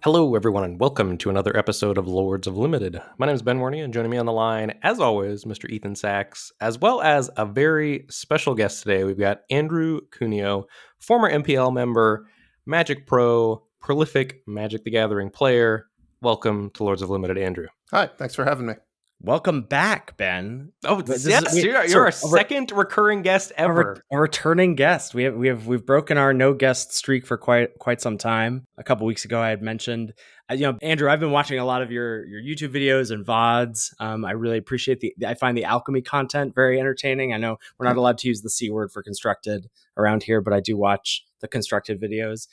Hello, everyone, and welcome to another episode of Lords of Limited. My name is Ben Warney, and joining me on the line, as always, Mr. Ethan Sachs, as well as a very special guest today. We've got Andrew Cuneo, former MPL member, Magic Pro, prolific Magic the Gathering player. Welcome to Lords of Limited, Andrew. Hi, thanks for having me. Welcome back, Ben. Oh, yes, you're our second recurring guest ever. A returning guest. We've broken our no guest streak for quite some time. A couple weeks ago, I had mentioned, Andrew, I've been watching a lot of your YouTube videos and VODs. I really appreciate I find the alchemy content very entertaining. I know we're not allowed to use the C word for constructed around here, but I do watch the constructed videos.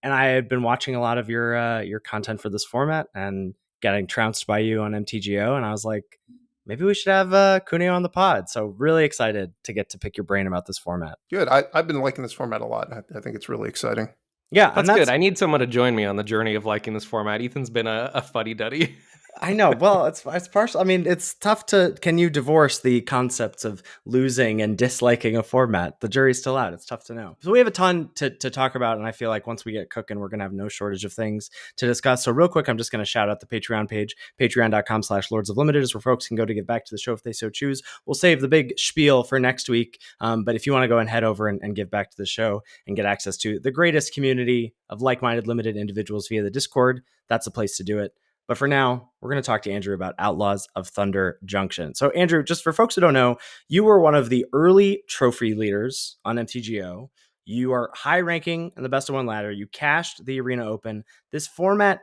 And I had been watching a lot of your content for this format and getting trounced by you on MTGO, and I was like, maybe we should have Cuneo on the pod. So really excited to get to pick your brain about this format. Good. I've been liking this format a lot. I think it's really exciting. Yeah, that's good. I need someone to join me on the journey of liking this format. Ethan's been a fuddy-duddy. I know. Well, it's partial. I mean, it's tough to. Can you divorce the concepts of losing and disliking a format? The jury's still out. It's tough to know. So we have a ton to talk about, and I feel like once we get cooking, we're gonna have no shortage of things to discuss. So real quick, I'm just gonna shout out the Patreon page. Patreon.com/Lords of Limited is where folks can go to get back to the show if they so choose. We'll save the big spiel for next week, but if you want to go and head over and give back to the show and get access to the greatest community of like-minded limited individuals via the Discord, that's the place to do it. But for now, we're going to talk to Andrew about Outlaws of Thunder Junction. So Andrew, just for folks who don't know, you were one of the early trophy leaders on MTGO. You are high ranking in the best of one ladder. You cashed the Arena Open. This format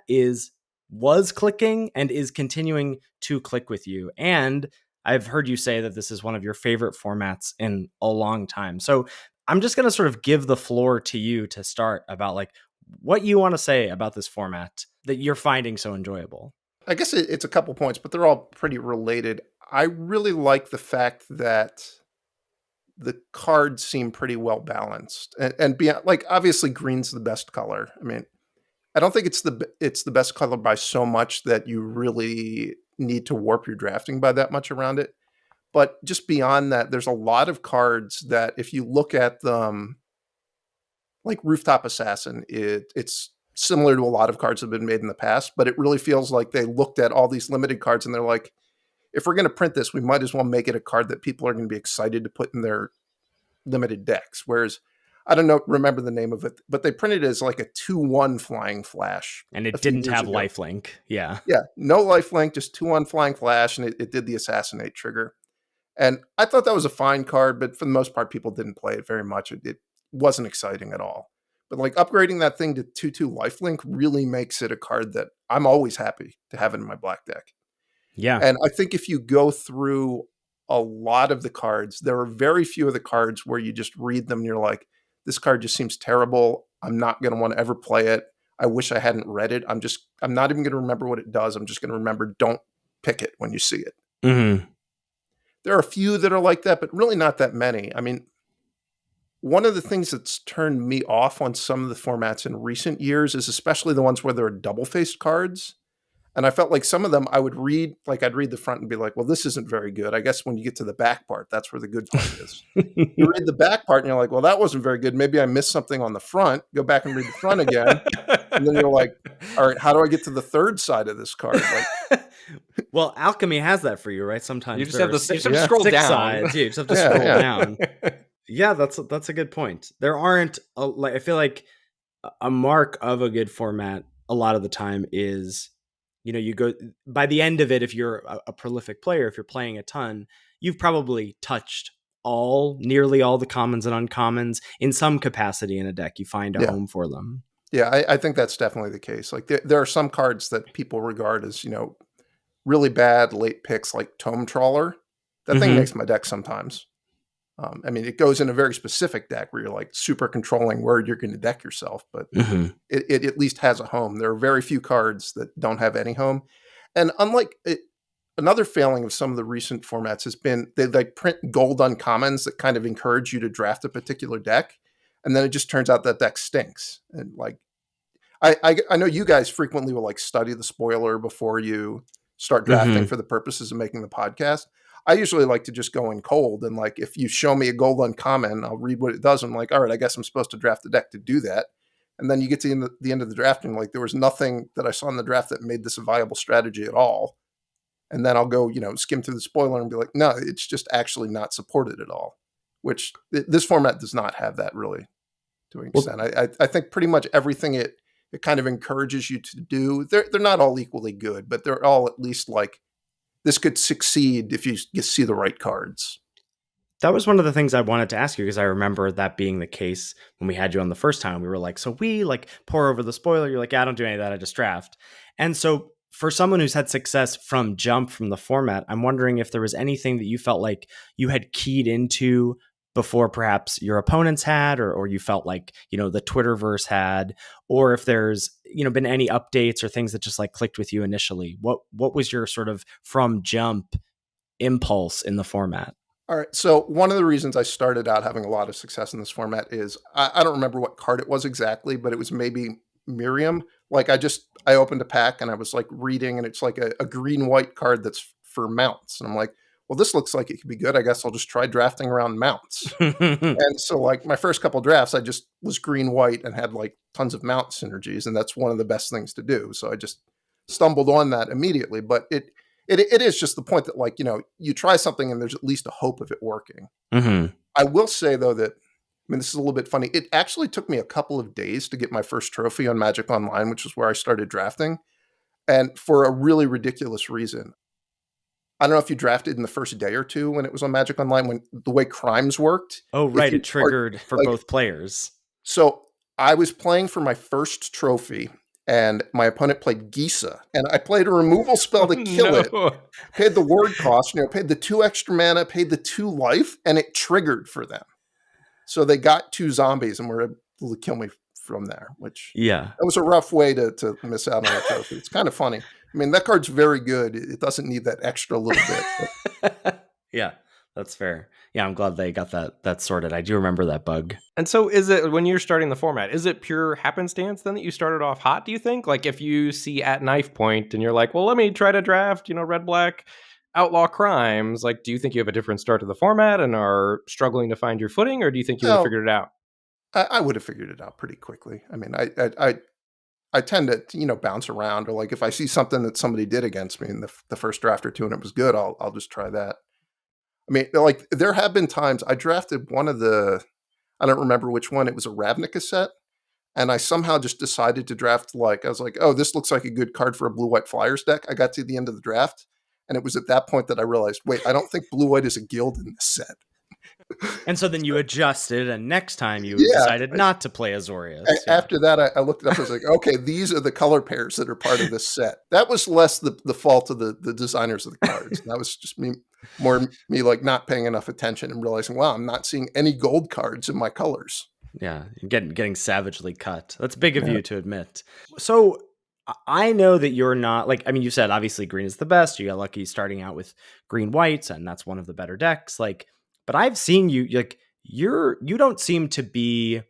was clicking and is continuing to click with you. And I've heard you say that this is one of your favorite formats in a long time. So I'm just going to sort of give the floor to you to start about like what you want to say about this format that you're finding so enjoyable. I guess it's a couple points, but they're all pretty related. I really like the fact that the cards seem pretty well balanced, and beyond, like, obviously green's the best color. I mean, I don't think it's the best color by so much that you really need to warp your drafting by that much around it. But just beyond that, there's a lot of cards that if you look at them, like Rooftop Assassin, it's similar to a lot of cards that have been made in the past, but it really feels like they looked at all these limited cards and they're like, if we're going to print this, we might as well make it a card that people are going to be excited to put in their limited decks. Whereas, I don't remember the name of it, but they printed it as like a 2/1 flying flash. And it didn't have lifelink. Yeah. Yeah, no lifelink, just 2/1 flying flash, and it did the assassinate trigger. And I thought that was a fine card, but for the most part, people didn't play it very much. It wasn't exciting at all. But like upgrading that thing to 2/2 lifelink really makes it a card that I'm always happy to have in my black deck. Yeah. And I think if you go through a lot of the cards, there are very few of the cards where you just read them and you're like, this card just seems terrible. I'm not going to want to ever play it. I wish I hadn't read it. I'm not even going to remember what it does. I'm just going to remember, don't pick it when you see it. Mm-hmm. There are a few that are like that, but really not that many. I mean, one of the things that's turned me off on some of the formats in recent years is especially the ones where there are double-faced cards. And I felt like some of them I'd read the front and be like, well, this isn't very good. I guess when you get to the back part, that's where the good part is. You read the back part and you're like, well, that wasn't very good. Maybe I missed something on the front. Go back and read the front again. And then you're like, all right, how do I get to the third side of this card? Like, well, alchemy has that for you, right? Sometimes you just have to scroll down. Sides. You just have to scroll down. Yeah, that's a good point. There aren't I feel like a mark of a good format a lot of the time is, you go by the end of it. If you're a prolific player, if you're playing a ton, you've probably touched nearly all the commons and uncommons in some capacity in a deck. You find a home for them. Yeah, I think that's definitely the case. Like there are some cards that people regard as, really bad late picks, like Tome Trawler. That thing makes my deck sometimes. I mean, it goes in a very specific deck where you're like super controlling where you're going to deck yourself, but it at least has a home. There are very few cards that don't have any home. And unlike another failing of some of the recent formats has been they like print gold uncommons that kind of encourage you to draft a particular deck. And then it just turns out that deck stinks. And like, I know you guys frequently will like study the spoiler before you start drafting for the purposes of making the podcast. I usually like to just go in cold, and like if you show me a gold uncommon, I'll read what it does. I'm like, all right, I guess I'm supposed to draft the deck to do that. And then you get to the end of the draft and like, there was nothing that I saw in the draft that made this a viable strategy at all. And then I'll go, skim through the spoiler and be like, no, it's just actually not supported at all, which this format does not have that really to an extent. I think pretty much everything it kind of encourages you to do, they're not all equally good, but they're all at least like, this could succeed if you see the right cards. That was one of the things I wanted to ask you, because I remember that being the case when we had you on the first time. We were like, so we like pour over the spoiler. You're like, yeah, I don't do any of that. I just draft. And so for someone who's had success from jump from the format, I'm wondering if there was anything that you felt like you had keyed into before perhaps your opponents had, or you felt like, the Twitterverse had, or if there's, been any updates or things that just like clicked with you initially. What was your sort of from jump impulse in the format? All right. So one of the reasons I started out having a lot of success in this format is I don't remember what card it was exactly, but it was maybe Miriam. Like I opened a pack and I was like reading, and it's like a green-white card that's for mounts. And I'm like, well, this looks like it could be good. I guess I'll just try drafting around mounts. And so like my first couple drafts, I just was green-white and had like tons of mount synergies. And that's one of the best things to do. So I just stumbled on that immediately. But it is just the point that like, you try something and there's at least a hope of it working. Mm-hmm. I will say though that, this is a little bit funny. It actually took me a couple of days to get my first trophy on Magic Online, which is where I started drafting. And for a really ridiculous reason. I don't know if you drafted in the first day or two when it was on Magic Online, when the way crimes worked. Oh, right. It triggered for both players. So I was playing for my first trophy, and my opponent played Gisa, and I played a removal spell to kill it. Paid the ward cost, paid the 2 extra mana, paid the 2 life, and it triggered for them. So they got 2 zombies and were able to kill me from there, which that was a rough way to miss out on a trophy. It's kind of funny. That card's very good. It doesn't need that extra little bit. Yeah, that's fair. Yeah, I'm glad they got that sorted. I do remember that bug. And so is it, when you're starting the format, is it pure happenstance then that you started off hot, do you think? Like if you see at knife point and you're like, well, let me try to draft, red, black, outlaw crimes. Like, do you think you have a different start to the format and are struggling to find your footing, or do you think you would have figured it out? I would have figured it out pretty quickly. I tend to, bounce around, or like if I see something that somebody did against me in the first draft or two and it was good, I'll just try that. Like there have been times I drafted one of I don't remember which one. It was a Ravnica set. And I somehow just decided to draft I was like, oh, this looks like a good card for a blue-white Flyers deck. I got to the end of the draft, and it was at that point that I realized, wait, I don't think blue-white is a guild in this set. And so then you adjusted, and next time you decided not to play Azorius. After that, I looked it up. I was like, okay, these are the color pairs that are part of this set. That was less the fault of the designers of the cards. That was just me like not paying enough attention and realizing, wow, I'm not seeing any gold cards in my colors. Yeah, getting savagely cut. That's big of you to admit. So I know that you're not you said obviously green is the best. You got lucky starting out with green whites, and that's one of the better decks. But I've seen you you don't seem to be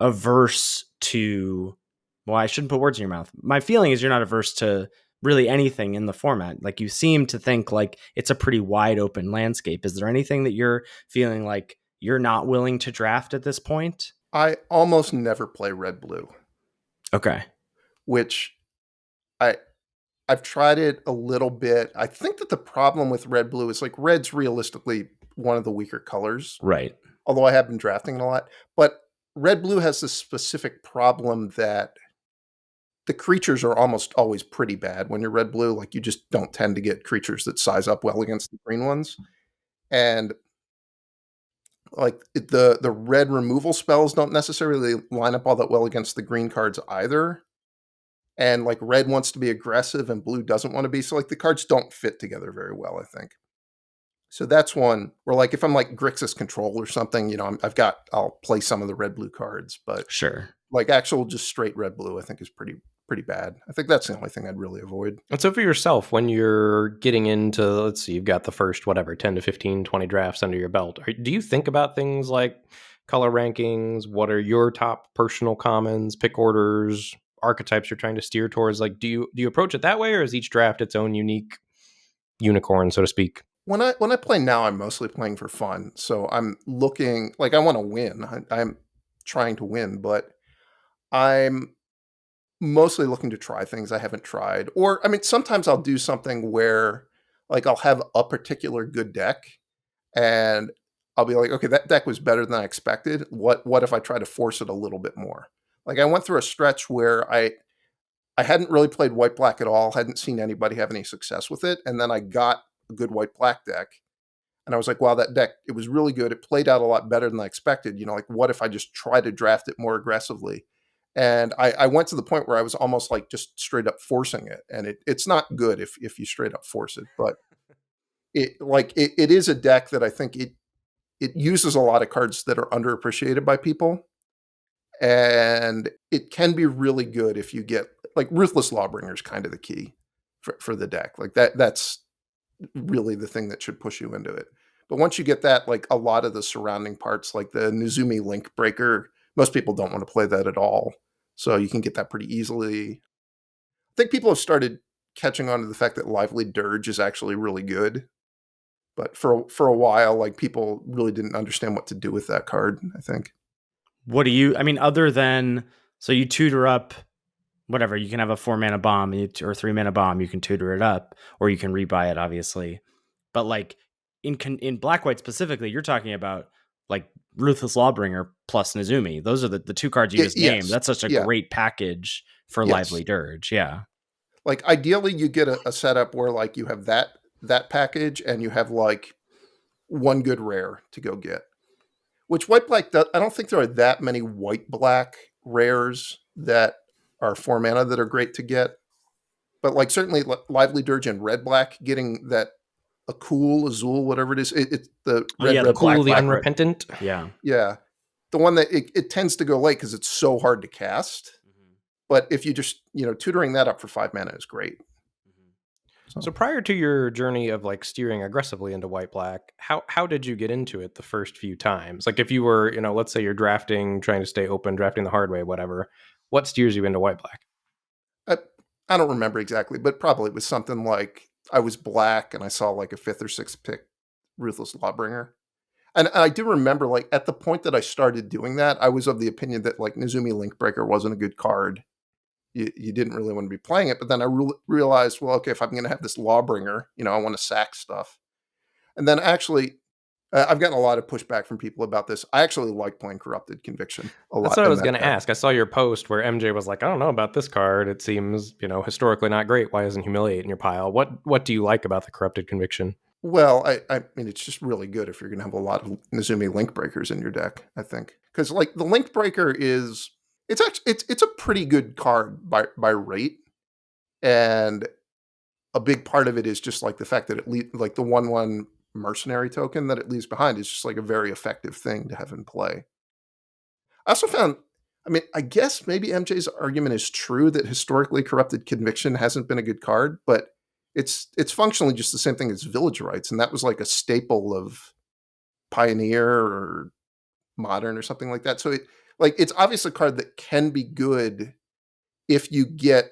averse to. Well, I shouldn't put words in your mouth. My feeling is you're not averse to really anything in the format. Like you seem to think like it's a pretty wide open landscape. Is there anything that you're feeling like you're not willing to draft at this point? I almost never play red blue. Okay. Which I've tried it a little bit. I think that the problem with red blue is like red's realistically one of the weaker colors. Right. Although I have been drafting it a lot. But red blue has this specific problem that the creatures are almost always pretty bad. When you're red blue, like you just don't tend to get creatures that size up well against the green ones. And like the red removal spells don't necessarily line up all that well against the green cards either. And like red wants to be aggressive and blue doesn't want to be. So like the cards don't fit together very well, I think. So that's one where like if I'm like Grixis Control or something, I'll play some of the red blue cards, but sure, like actual just straight red blue I think is pretty bad. I think that's the only thing I'd really avoid. And so for yourself, when you're getting into, let's see, you've got the first 10 to 15, 20 drafts under your belt, do you think about things like color rankings? What are your top personal commons, pick orders, archetypes you're trying to steer towards? Like, do you approach it that way, or is each draft its own unique unicorn, so to speak? When I play now, I'm mostly playing for fun. So I'm looking, like I want to win. I'm trying to win, but I'm mostly looking to try things I haven't tried. Or, I mean, sometimes I'll do something where, like, I'll have a particular good deck, and I'll be like, okay, that deck was better than I expected. What if I try to force it a little bit more? Like, I went through a stretch where I hadn't really played white black at all, hadn't seen anybody have any success with it, and then I got a good white black deck, and I was like, wow, that deck, it was really good. It played out a lot better than I expected. Like, what if I just try to draft it more aggressively? And I went to the point where I was almost like just straight up forcing it. And it's not good if you straight up force it, but it is a deck that I think it uses a lot of cards that are underappreciated by people. And it can be really good if you get, like, Ruthless Lawbringer is kind of the key for the deck. Like, that's really the thing that should push you into it. But once you get that, like, a lot of the surrounding parts, like the Nezumi Link Breaker, most people don't want to play that at all. So you can get that pretty easily. I think people have started catching on to the fact that Lively Dirge is actually really good. But for a while, like, people really didn't understand what to do with that card, I think. What do you? I mean, other than so you tutor up whatever, you can have a 4-mana bomb or 3-mana bomb. You can tutor it up, or you can rebuy it, obviously. But like in black white specifically, you're talking about like Ruthless Lawbringer plus Nezumi. Those are the two cards you just named. Yes. That's such a Yeah. great package for Yes. Lively Dirge. Yeah. Like, ideally, you get a setup where, like, you have that package, and you have, like, one good rare to go get. Which white black does, I don't think there are that many white black rares that are 4 mana that are great to get. But, like, certainly Lively Dirge and red black, getting that a cool Azul, whatever it is, it's the Oh yeah, the red Cool, black the black. unrepentant. Yeah. Yeah, the one that it tends to go late because it's so hard to cast. But if you just, tutoring that up for 5 mana is great. So prior to your journey of like steering aggressively into white black, how did you get into it the first few times? Like if you were, let's say you're drafting, trying to stay open, drafting the hard way, whatever, what steers you into white black? I, I don't remember exactly, but probably it was something like I was black and I saw, like, a fifth or sixth pick Ruthless Lawbringer. And I do remember, like, at the point that I started doing that, I was of the opinion that, like, Nezumi Linkbreaker wasn't a good card. You didn't really want to be playing it. But then I realized, well, okay, if I'm going to have this Lawbringer, I want to sack stuff. And then actually, I've gotten a lot of pushback from people about this. I actually like playing Corrupted Conviction a That's lot what I in was that going to deck. ask. I saw your post where MJ was like, I don't know about this card. It seems, historically not great. Why isn't Humiliate in your pile? What do you like about the Corrupted Conviction? Well, I mean, it's just really good if you're going to have a lot of Nezumi Link Breakers in your deck, I think. Because, like, the Link Breaker is, it's actually, it's a pretty good card by rate. And a big part of it is just, like, the fact that like, the 1/1 mercenary token that it leaves behind is just, like, a very effective thing to have in play. I also found, I mean, I guess maybe MJ's argument is true that historically Corrupted Conviction hasn't been a good card, but it's functionally just the same thing as Village Rites, and that was like a staple of Pioneer or Modern or something like that. So it's obviously a card that can be good if you get,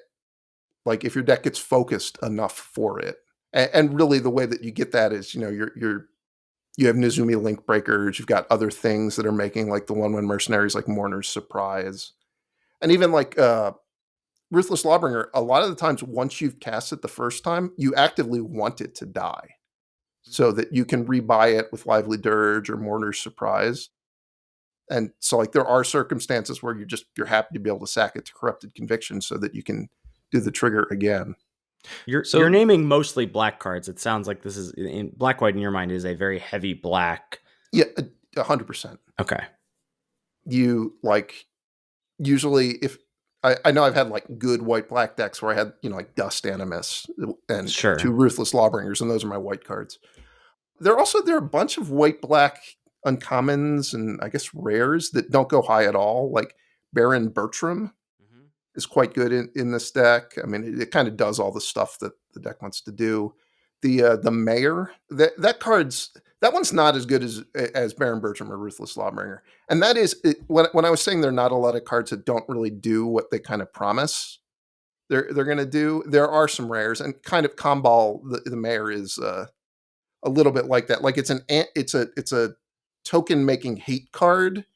like, if your deck gets focused enough for it. And really the way that you get that is, you have Nezumi Link Breakers, you've got other things that are making, like, the 1/1 mercenaries, like Mourner's Surprise. And even, like, Ruthless Lawbringer, a lot of the times once you've cast it the first time, you actively want it to die so that you can rebuy it with Lively Dirge or Mourner's Surprise. And so, like, there are circumstances where you're happy to be able to sack it to Corrupted Conviction so that you can do the trigger again. You're So naming mostly black cards. It sounds like this is in black white in your mind is a very heavy black. Yeah, 100%. Okay. You, like, usually, if I know I've had, like, good white black decks where I had, like, Dust Animus and Sure. 2 Ruthless Lawbringers, and those are my white cards. There are a bunch of white black uncommons and, I guess, rares that don't go high at all. Like, Baron Bertram is quite good in this deck. I mean, it kind of does all the stuff that the deck wants to do. The Mayor, that one's not as good as Baron Bertram or Ruthless Lawbringer. And that is when I was saying there are not a lot of cards that don't really do what they kind of promise they're going to do. There are some rares, and kind of Comball, the Mayor is a little bit like that. Like, it's a token making hate card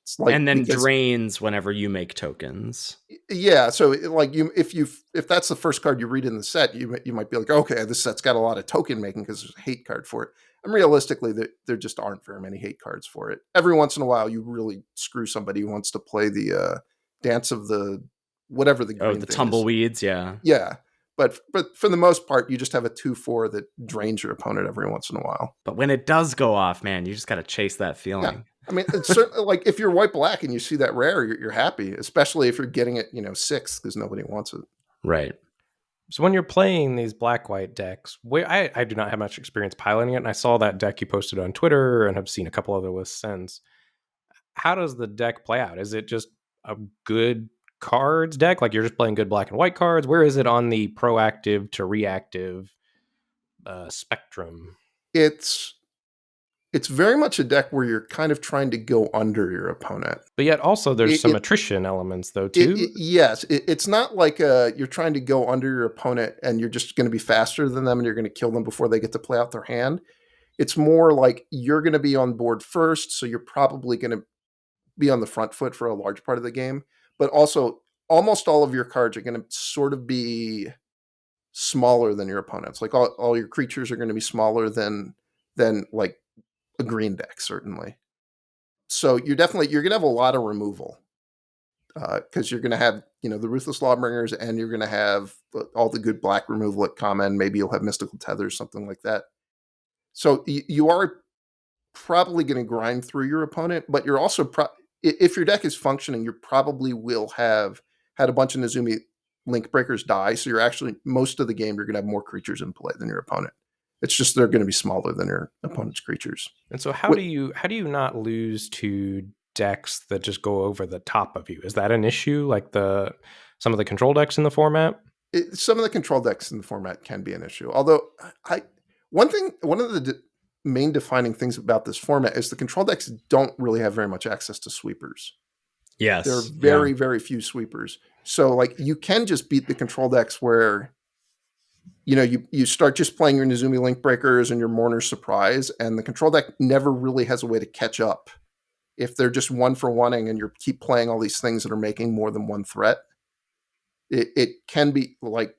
It's like, And then because drains whenever you make tokens. yeah, so if that's the first card you read in the set, you might be like, okay, this set's got a lot of token making because there's a hate card for it. And realistically, there just aren't very many hate cards for it. Every once in a while, you really screw somebody who wants to play the dance of the whatever the Oh, green the thing is. tumbleweeds, yeah. Yeah, but for the most part, you just have a 2/4 that drains your opponent every once in a while. But when it does go off, man, you just got to chase that Yeah. feeling. I mean, it's certainly like if you're white black and you see that rare, you're happy, especially if you're getting it, 6th because nobody wants it. Right. So when you're playing these black white decks, where I do not have much experience piloting it, and I saw that deck you posted on Twitter and have seen a couple other lists since. How does the deck play out? Is it just a good cards deck? Like you're just playing good black and white cards? Where is it on the proactive to reactive spectrum? It's very much a deck where you're kind of trying to go under your opponent. But yet also there's It, some it, attrition elements though it, too. yes, it's not like you're trying to go under your opponent and you're just going to be faster than them and you're going to kill them before they get to play out their hand. It's more like you're going to be on board first, so you're probably going to be on the front foot for a large part of the game. But also, almost all of your cards are going to sort of be smaller than your opponents. Like all your creatures are going to be smaller than like a green deck, certainly. So you're going to have a lot of removal because you're going to have the Ruthless Lawbringers and you're going to have all the good black removal at common. Maybe you'll have Mystical Tethers, something like that. So you are probably going to grind through your opponent, but you're also if your deck is functioning, you probably will have had a bunch of Nezumi Link Breakers die. So you're actually most of the game you're going to have more creatures in play than your opponent. It's just they're going to be smaller than your opponent's creatures. And so how do you not lose to decks that just go over the top of you? Is that an issue? Like some of the control decks in the format? Some of the control decks in the format can be an issue. Although one of the main defining things about this format is the control decks don't really have very much access to sweepers. Yes. There are very, very few sweepers. So like you can just beat the control decks where you start just playing your Nezumi Link Breakers and your Mourner's Surprise, and the control deck never really has a way to catch up. If they're just one for oneing and you keep playing all these things that are making more than one threat, it can be like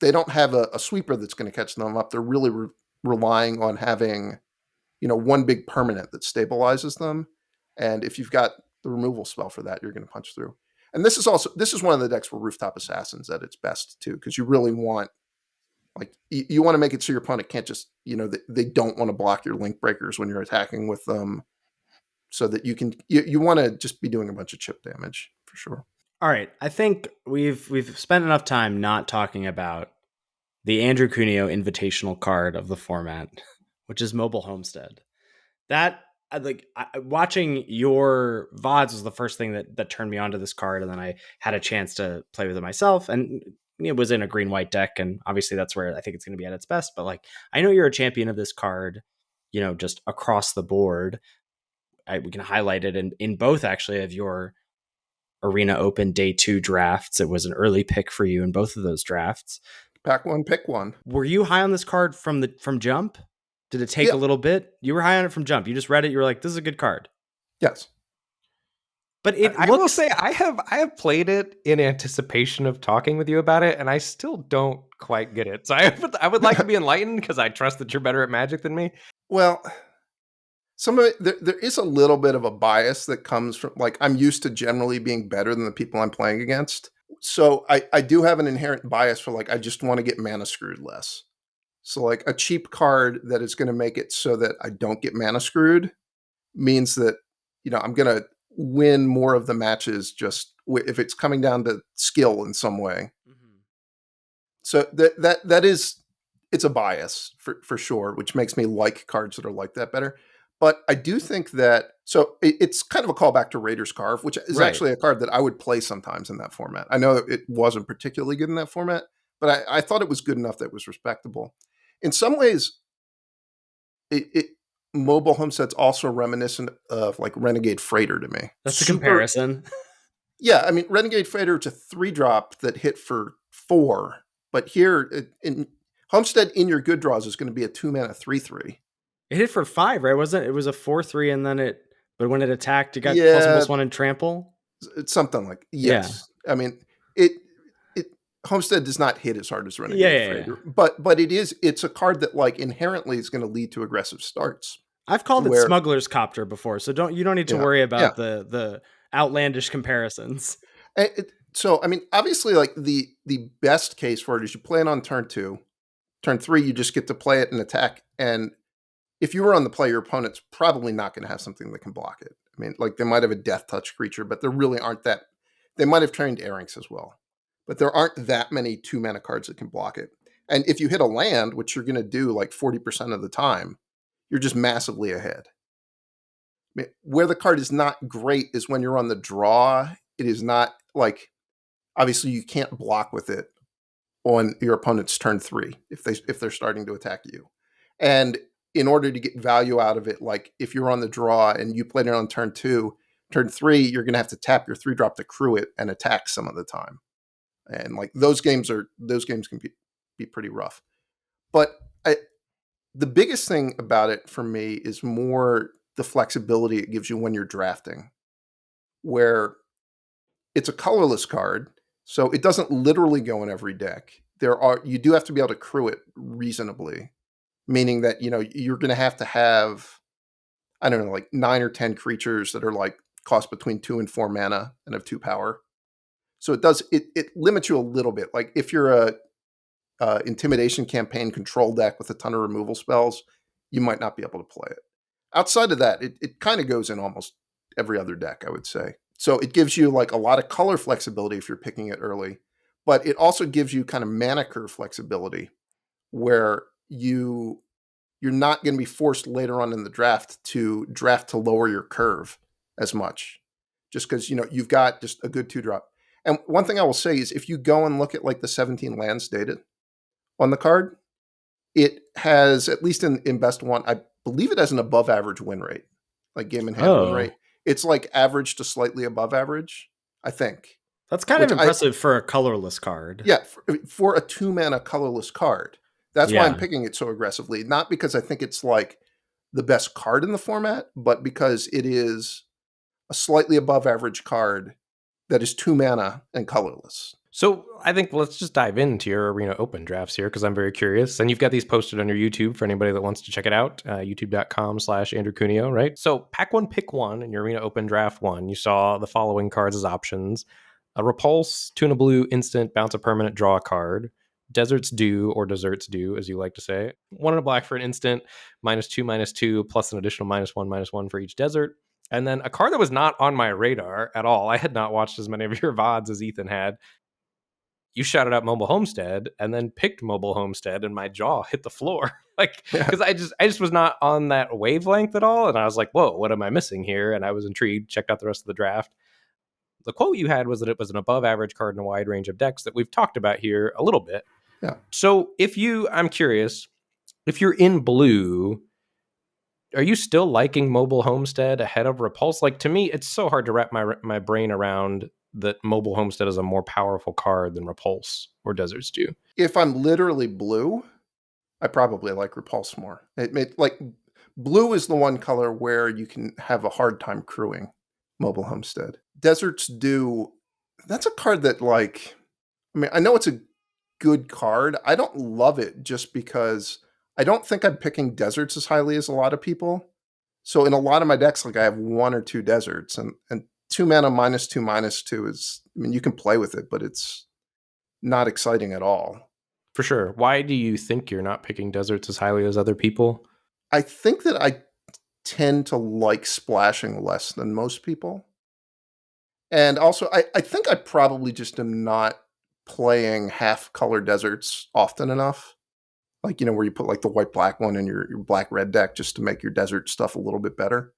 they don't have a sweeper that's going to catch them up. They're really relying on having, one big permanent that stabilizes them. And if you've got the removal spell for that, you're going to punch through. And this is one of the decks where Rooftop Assassin's at its best too, because you really want, like, you want to make it so your opponent can't just, they don't want to block your Link Breakers when you're attacking with them, so that you want to just be doing a bunch of chip damage for sure. All right, I think we've spent enough time not talking about the Andrew Cuneo invitational card of the format, which is Mobile Homestead. That watching your VODs was the first thing that turned me onto this card, and then I had a chance to play with it myself, and it was in a green-white deck, and obviously that's where I think it's going to be at its best. But like, I know you're a champion of this card, just across the board. We can highlight it in both actually of your Arena Open Day 2 drafts. It was an early pick for you in both of those drafts. Pack one, pick one. Were you high on this card from jump? Did it take a little bit? You were high on it from jump. You just read it. You were like, "This is a good card." Yes. But I will say I have played it in anticipation of talking with you about it, and I still don't quite get it. So I would like to be enlightened because I trust that you're better at Magic than me. Well, some of it, there is a little bit of a bias that comes from, like, I'm used to generally being better than the people I'm playing against. So I do have an inherent bias for, like, I just want to get mana screwed less. So like a cheap card that is going to make it so that I don't get mana screwed means that, I'm going to win more of the matches just if it's coming down to skill in some way. Mm-hmm. So that is, it's a bias for sure, which makes me like cards that are like that better. But I do think that, so it's kind of a callback to Raider's Carve, which is actually a card that I would play sometimes in that format. I know it wasn't particularly good in that format, but I thought it was good enough that it was respectable. In some ways, Mobile Homestead's also reminiscent of like Renegade Freighter to me. That's a comparison. Yeah, I mean, Renegade Freighter, it's a 3-drop that hit for 4, but here in Homestead in your good draws is going to be a 2-mana 3/3. It hit for 5, right? Wasn't it? It was a 4/3, and then But when it attacked, you got Yeah, +1/+1 and trample. it's something like Yeah. yes. I mean, it it Homestead does not hit as hard as Yeah, Renegade yeah, yeah. Freighter, but it's a card that like inherently is going to lead to aggressive starts. I've called it Where Smuggler's Copter before, so you don't need to yeah, worry yeah. about the outlandish comparisons. So I mean, obviously, like the best case for it is you play it on turn 2. Turn 3, you just get to play it and attack. And if you were on the play, your opponent's probably not going to have something that can block it. I mean, like they might have a death touch creature, but there really aren't that. They might have trained Airings as well, but there aren't that many 2-mana cards that can block it. And if you hit a land, which you're going to do like 40% of the time, you're just massively ahead. I mean, where the card is not great is when you're on the draw. It is not like obviously you can't block with it on your opponent's turn 3 if they're starting to attack you. And in order to get value out of it, like if you're on the draw and you played it on turn 2, turn 3, you're going to have to tap your 3-drop to crew it and attack some of the time. And like those games can be pretty rough. But the biggest thing about it for me is more the flexibility it gives you when you're drafting, where it's a colorless card, so it doesn't literally go in every deck. You do have to be able to crew it reasonably, meaning that you're going to have I don't know like 9 or 10 creatures that are like cost between 2 and 4 mana and have 2 power. So it limits you a little bit. Like if you're a intimidation campaign control deck with a ton of removal spells, you might not be able to play it. Outside of that, it kind of goes in almost every other deck, I would say. So it gives you like a lot of color flexibility if you're picking it early, but it also gives you kind of mana curve flexibility where you're not going to be forced later on in the draft to lower your curve as much, just because you've got just a good 2-drop. And one thing I will say is if you go and look at like the 17 lands dated on the card, it has, at least in best one, I believe it has an above average win rate, like game in hand win rate. Oh, It's like average to slightly above average, I think. that's kind of Which impressive for a colorless card. yeah, for a 2-mana colorless card. That's why I'm Yeah. picking it so aggressively. Not because I think it's like the best card in the format, but because it is a slightly above average card that is 2 mana and colorless. So I think let's just dive into your arena open drafts here because I'm very curious. And you've got these posted on your YouTube for anybody that wants to check it out, youtube.com/Andrew Cuneo, right? So pack one, pick one in your arena open draft one. You saw the following cards as options: a Repulse, Tuna Blue, instant, bounce a permanent, draw a card. Deserts Due, or Deserts Due, as you like to say. 1 and a black for an instant, -2/-2, plus an additional -1/-1 for each desert. And then a card that was not on my radar at all. I had not watched as many of your VODs as Ethan had. You shouted out Mobile Homestead and then picked Mobile Homestead, and my jaw hit the floor. Like, Yeah. because I just was not on that wavelength at all. And I was like, whoa, what am I missing here? And I was intrigued, checked out the rest of the draft. The quote you had was that it was an above average card in a wide range of decks that we've talked about here a little bit. Yeah. So I'm curious, if you're in blue, are you still liking Mobile Homestead ahead of Repulse? Like, to me, it's so hard to wrap my brain around that Mobile Homestead is a more powerful card than Repulse or Deserts Due. If I'm literally blue, I probably like Repulse more. Like blue is the one color where you can have a hard time crewing Mobile Homestead. Deserts Due, that's a card that like, I mean, I know it's a good card. I don't love it just because I don't think I'm picking deserts as highly as a lot of people. So in a lot of my decks, like I have 1 or 2 deserts, and 2 mana -2/-2 is, I mean, you can play with it, but it's not exciting at all. For sure. Why do you think you're not picking Deserts as highly as other people? I think that I tend to like splashing less than most people. And also, I think I probably just am not playing half color deserts often enough. Like, where you put like the white black one in your black red deck just to make your desert stuff a little bit better.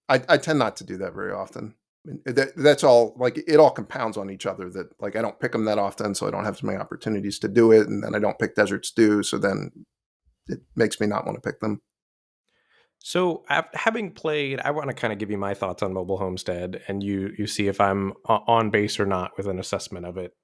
I tend not to do that very often. I mean, that's all, like, it all compounds on each other that, like, I don't pick them that often, so I don't have so many opportunities to do it. And then I don't pick Deserts Due, so then it makes me not want to pick them. So, having played, I want to kind of give you my thoughts on Mobile Homestead, and you see if I'm on base or not with an assessment of it.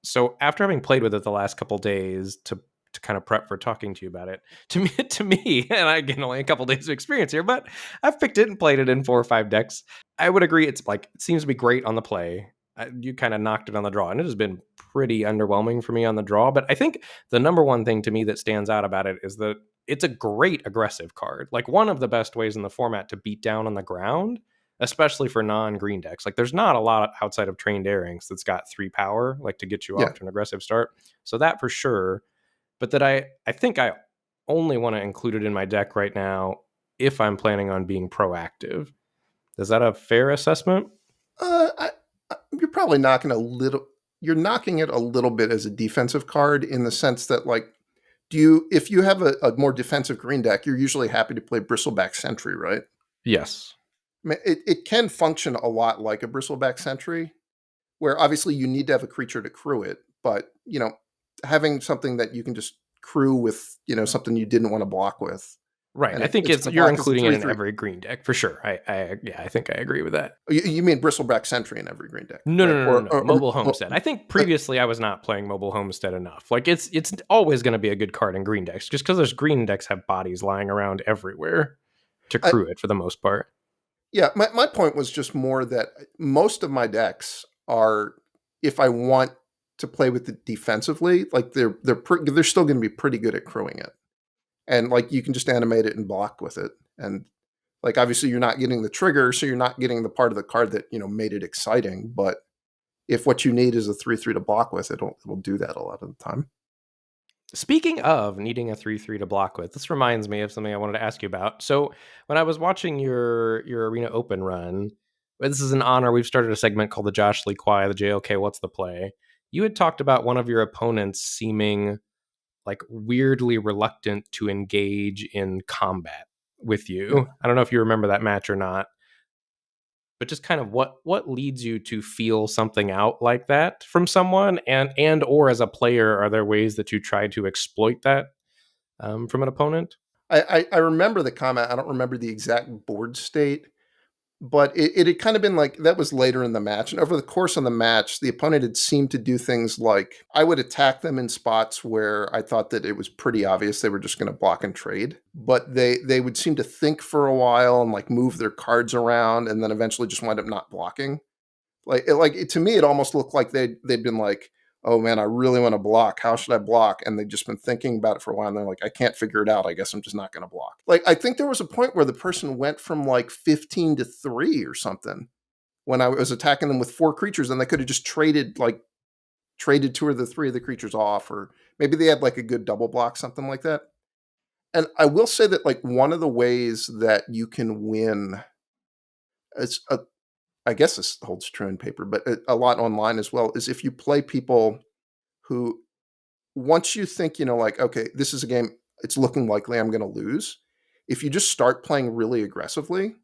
So, after having played with it the last couple days to to kind of prep for talking to you about it. To me, and again, only a couple days of experience here, but I've picked it and played it in 4 or 5 decks. I would agree. It's like, it seems to be great on the play. You kind of knocked it on the draw, and it has been pretty underwhelming for me on the draw. But I think the number one thing to me that stands out about it is that it's a great aggressive card. Like, one of the best ways in the format to beat down on the ground, especially for non-green decks. Like, there's not a lot outside of Trained Airings that's got 3 power, like, to get you Yeah. off to an aggressive start. So that for sure. But that I think I only want to include it in my deck right now if I'm planning on being proactive. Is that a fair assessment? You're probably knocking a little. You're knocking it a little bit as a defensive card in the sense that, like, if you have a more defensive green deck, you're usually happy to play Bristleback Sentry, right? Yes. I mean, it can function a lot like a Bristleback Sentry, where obviously you need to have a creature to crew it, but having something that you can just crew with, something you didn't want to block with. Right. And I think it's gonna you're block as a including it in 3/3. every green deck for sure. I think I agree with that. You mean Bristleback Sentry in every green deck? No, right? no, no, no, no. Mobile Homestead. I think previously I was not playing Mobile Homestead enough. Like, it's always going to be a good card in green decks, just because those green decks have bodies lying around everywhere to crew it for the most part. Yeah, my point was just more that most of my decks are, if I want to play with it defensively, like they're still going to be pretty good at crewing it, and like you can just animate it and block with it, and like obviously you're not getting the trigger, so you're not getting the part of the card that made it exciting. But if what you need is a 3/3 to block with, it'll do that a lot of the time. Speaking of needing a 3/3 to block with, this reminds me of something I wanted to ask you about. So when I was watching your Arena Open run, this is an honor. We've started a segment called the Josh Lee Kwai, the JLK What's the Play. You had talked about one of your opponents seeming like weirdly reluctant to engage in combat with you. Yeah. I don't know if you remember that match or not, but just kind of what leads you to feel something out like that from someone, and or as a player, are there ways that you try to exploit that from an opponent? I remember the comment. I don't remember the exact board state, but it had kind of been like that was later in the match. And over the course of the match, the opponent had seemed to do things like I would attack them in spots where I thought that it was pretty obvious they were just going to block and trade. But they would seem to think for a while and like move their cards around and then eventually just wind up not blocking. To me, it almost looked like they'd been like, oh man, I really want to block. How should I block? And they'd just been thinking about it for a while. And they're like, I can't figure it out. I guess I'm just not going to block. Like, I think there was a point where the person went from like 15 to 3 or something when I was attacking them with 4 creatures, and they could have just traded 2 or the 3 of the creatures off, or maybe they had like a good double block, something like that. And I will say that like one of the ways that you can win, I guess this holds true in paper, but a lot online as well, is if you play people who, once you think, like, okay, this is a game, it's looking likely I'm going to lose. If you just start playing really aggressively,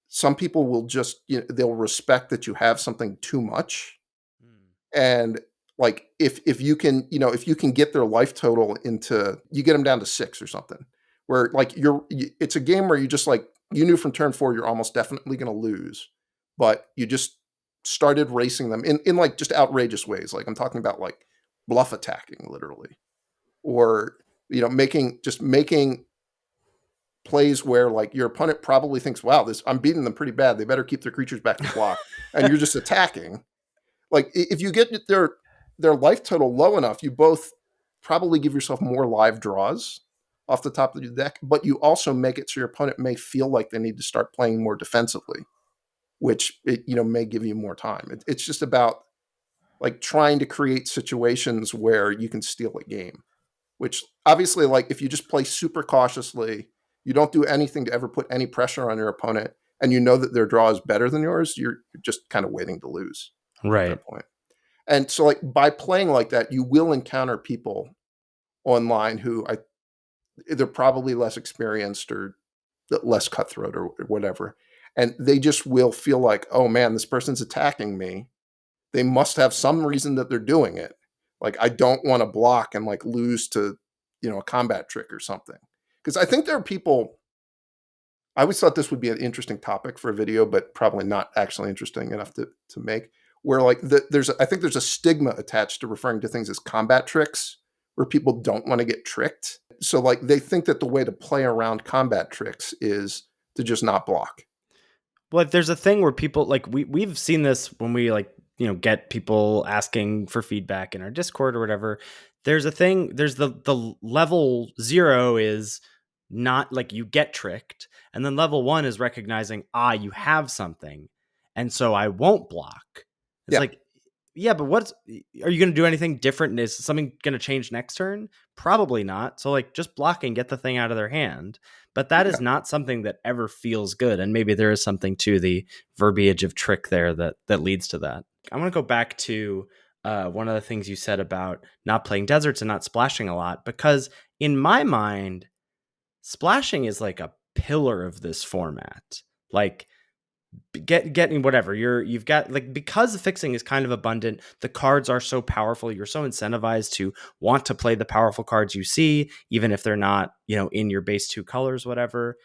some people will just, they'll respect that you have something too much. And like, if you can, if you can get their life total you get them down to 6 or something, where like it's a game where you just like, you knew from turn 4, you're almost definitely going to lose, but you just started racing them in like just outrageous ways. Like I'm talking about like bluff attacking literally, or, making plays where like your opponent probably thinks, wow, I'm beating them pretty bad. They better keep their creatures back to block. And you're just attacking. Like if you get their life total low enough, you both probably give yourself more live draws off the top of the deck, but you also make it so your opponent may feel like they need to start playing more defensively, which may give you more time. It's just about like trying to create situations where you can steal a game, which obviously, like if you just play super cautiously, you don't do anything to ever put any pressure on your opponent, and you know that their draw is better than yours, you're just kind of waiting to lose Right. at that point. And so like by playing like that, you will encounter people online who they're probably less experienced or less cutthroat or whatever. And they just will feel like, oh man, this person's attacking me. They must have some reason that they're doing it. Like, I don't want to block and like lose to, a combat trick or something. Because I think there are people, I always thought this would be an interesting topic for a video, but probably not actually interesting enough to make, where like I think there's a stigma attached to referring to things as combat tricks, where people don't want to get tricked. So like they think that the way to play around combat tricks is to just not block. Well, there's a thing where people like we've seen this when we like, get people asking for feedback in our Discord or whatever. There's a thing, there's the level 0 is not like you get tricked, and then level 1 is recognizing, you have something, and so I won't block. It's Yeah. like, yeah, but are you going to do anything different? Is something going to change next turn? Probably not. So like just blocking, get the thing out of their hand. But that is Yeah. not something that ever feels good. And maybe there is something to the verbiage of trick there that leads to that. I want to go back to one of the things you said about not playing deserts and not splashing a lot, because in my mind, splashing is like a pillar of this format. Like getting whatever you've got, like, because the fixing is kind of abundant, the cards are so powerful, you're so incentivized to want to play the powerful cards you see, even if they're not, in your base 2 colors, whatever.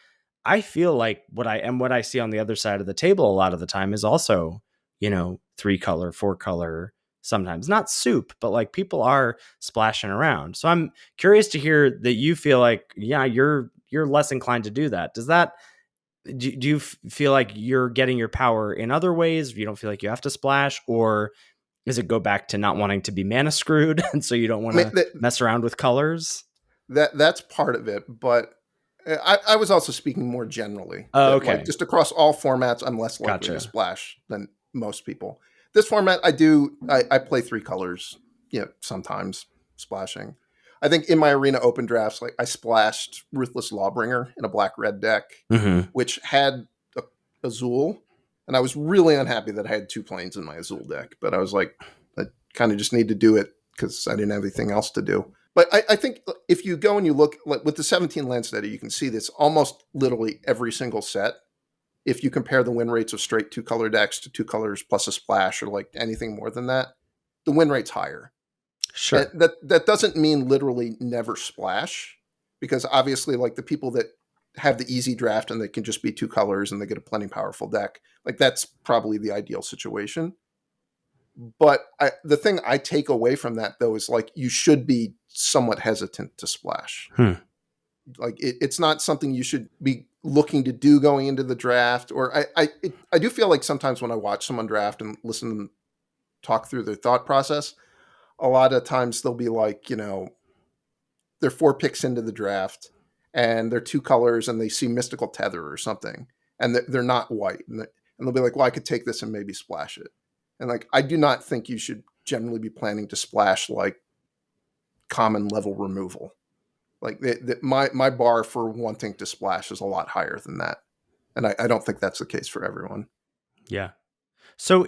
I feel like what I see on the other side of the table a lot of the time is also, 3 color, 4 color, sometimes not soup, but like people are splashing around. So I'm curious to hear that you feel like, yeah, you're less inclined to do that. Do you feel like you're getting your power in other ways? You don't feel like you have to splash, or does it go back to not wanting to be mana screwed, and so you don't want I mean, to mess around with colors? that's part of it, but I was also speaking more generally Oh, that like okay, just across all formats, I'm less likely to gotcha. splash than most people. This format, I play 3 colors, sometimes splashing. I think in my arena open drafts, like I splashed Ruthless Lawbringer in a black-red deck, Mm-hmm. which had Azul, and I was really unhappy that I had 2 planes in my Azul deck, but I was like, I kind of just need to do it because I didn't have anything else to do. But I think if you go and you look like, with the 17 land study, you can see this almost literally every single set. If you compare the win rates of straight 2 color decks to 2 colors plus a splash or like anything more than that, the win rate's higher. And Sure. that doesn't mean literally never splash, because obviously like the people that have the easy draft and they can just be 2 colors and they get a plenty powerful deck, like that's probably the ideal situation. But the thing I take away from that though is like you should be somewhat hesitant to splash. Hmm. Like it's not something you should be looking to do going into the draft. Or I do feel like sometimes when I watch someone draft and listen to them talk through their thought process, a lot of times they'll be like, they're 4 picks into the draft and they're 2 colors and they see Mystical Tether or something and they're not white, and they'll be like, well, I could take this and maybe splash it. And like, I do not think you should generally be planning to splash like common level removal. Like my bar for wanting to splash is a lot higher than that. And I don't think that's the case for everyone. Yeah. So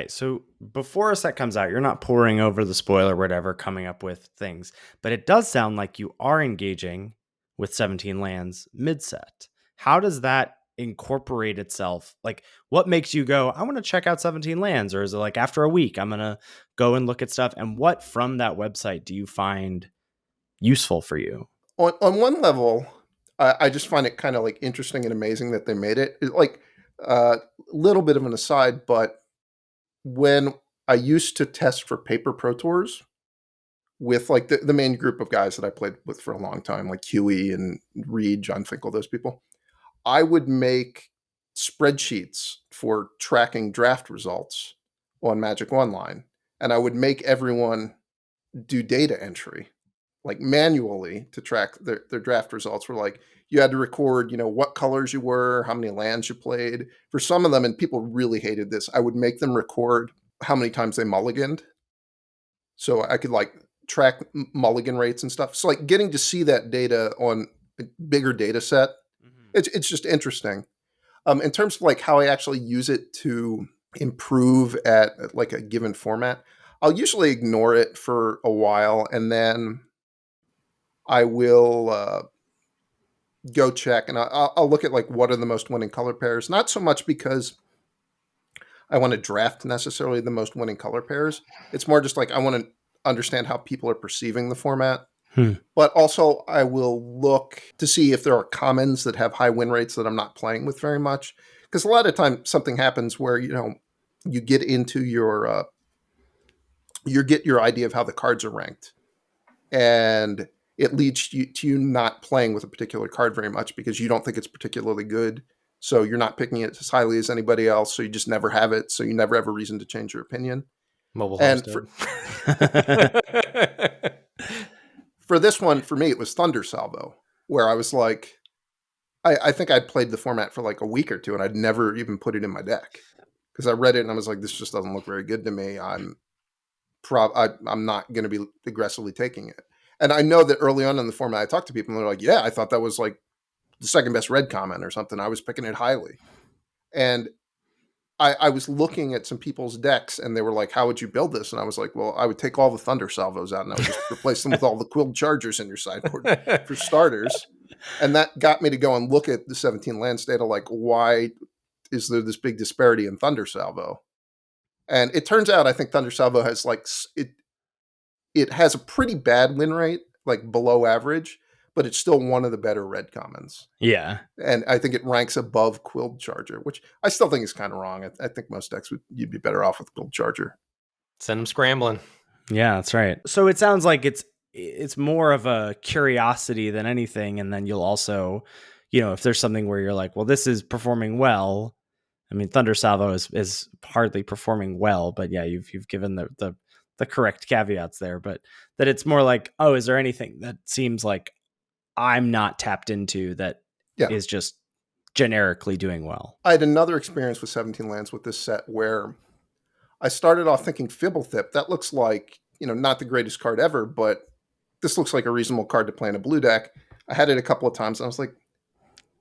so before a set comes out, you're not poring over the spoiler or whatever, coming up with things, but it does sound like you are engaging with 17 lands mid set. How does that incorporate itself? Like, what makes you go, I want to check out 17 lands? Or is it like after a week, I'm going to go and look at stuff? And what from that website do you find useful for you? On one level, I just find it kind of like interesting and amazing that they made it. Like a little bit of an aside, but when I used to test for paper pro tours with like the main group of guys that I played with for a long time, like Huey and Reed, John Finkel, those people, I would make spreadsheets for tracking draft results on Magic Online, and I would make everyone do data entry, like manually to track their draft results. Were like you had to record, what colors you were, how many lands you played. For some of them, and people really hated this, I would make them record how many times they mulliganed, so I could like track mulligan rates and stuff. So like getting to see that data on a bigger data set, it's just interesting. In terms of like how I actually use it to improve at like a given format, I'll usually ignore it for a while and then I will go check and I'll look at like what are the most winning color pairs. Not so much because I want to draft necessarily the most winning color pairs. It's more just like I want to understand how people are perceiving the format. Hmm. But also, I will look to see if there are commons that have high win rates that I'm not playing with very much. Because a lot of times something happens where you get into your you get your idea of how the cards are ranked, and it leads to you not playing with a particular card very much because you don't think it's particularly good. So you're not picking it as highly as anybody else. So you just never have it. So you never have a reason to change your opinion. Mobile And Homestead. for this one, for me, it was Thunder Salvo, where I was like, I think I'd played the format for like a week or two, and I'd never even put it in my deck because I read it and I was like, this just doesn't look very good to me. I'm not going to be aggressively taking it. And I know that early on in the format, I talked to people and they're like, yeah, I thought that was like the second best red comment or something. I was picking it highly. And I was looking at some people's decks and they were like, how would you build this? And I was like, well, I would take all the Thunder Salvos out and I would just replace them with all the Quilled Chargers in your sideboard for starters. And that got me to go and look at the 17 lands data, like, why is there this big disparity in Thunder Salvo? And it turns out I think Thunder Salvo has like, it has a pretty bad win rate, like below average, but it's still one of the better red commons. Yeah. And I think it ranks above Quilled Charger, which I still think is kind of wrong. I think most decks you'd be better off with Quilled Charger. Send them scrambling. Yeah, that's right. So it sounds like it's more of a curiosity than anything, and then you'll also, if there's something where you're like, well, this is performing well. I mean, Thunder Salvo is hardly performing well, but yeah, you've given the correct caveats there. But that it's more like, oh, is there anything that seems like I'm not tapped into that is just generically doing well? I had another experience with 17 lands with this set where I started off thinking Fibblethip. That looks like, not the greatest card ever, but this looks like a reasonable card to play in a blue deck. I had it a couple of times and I was like,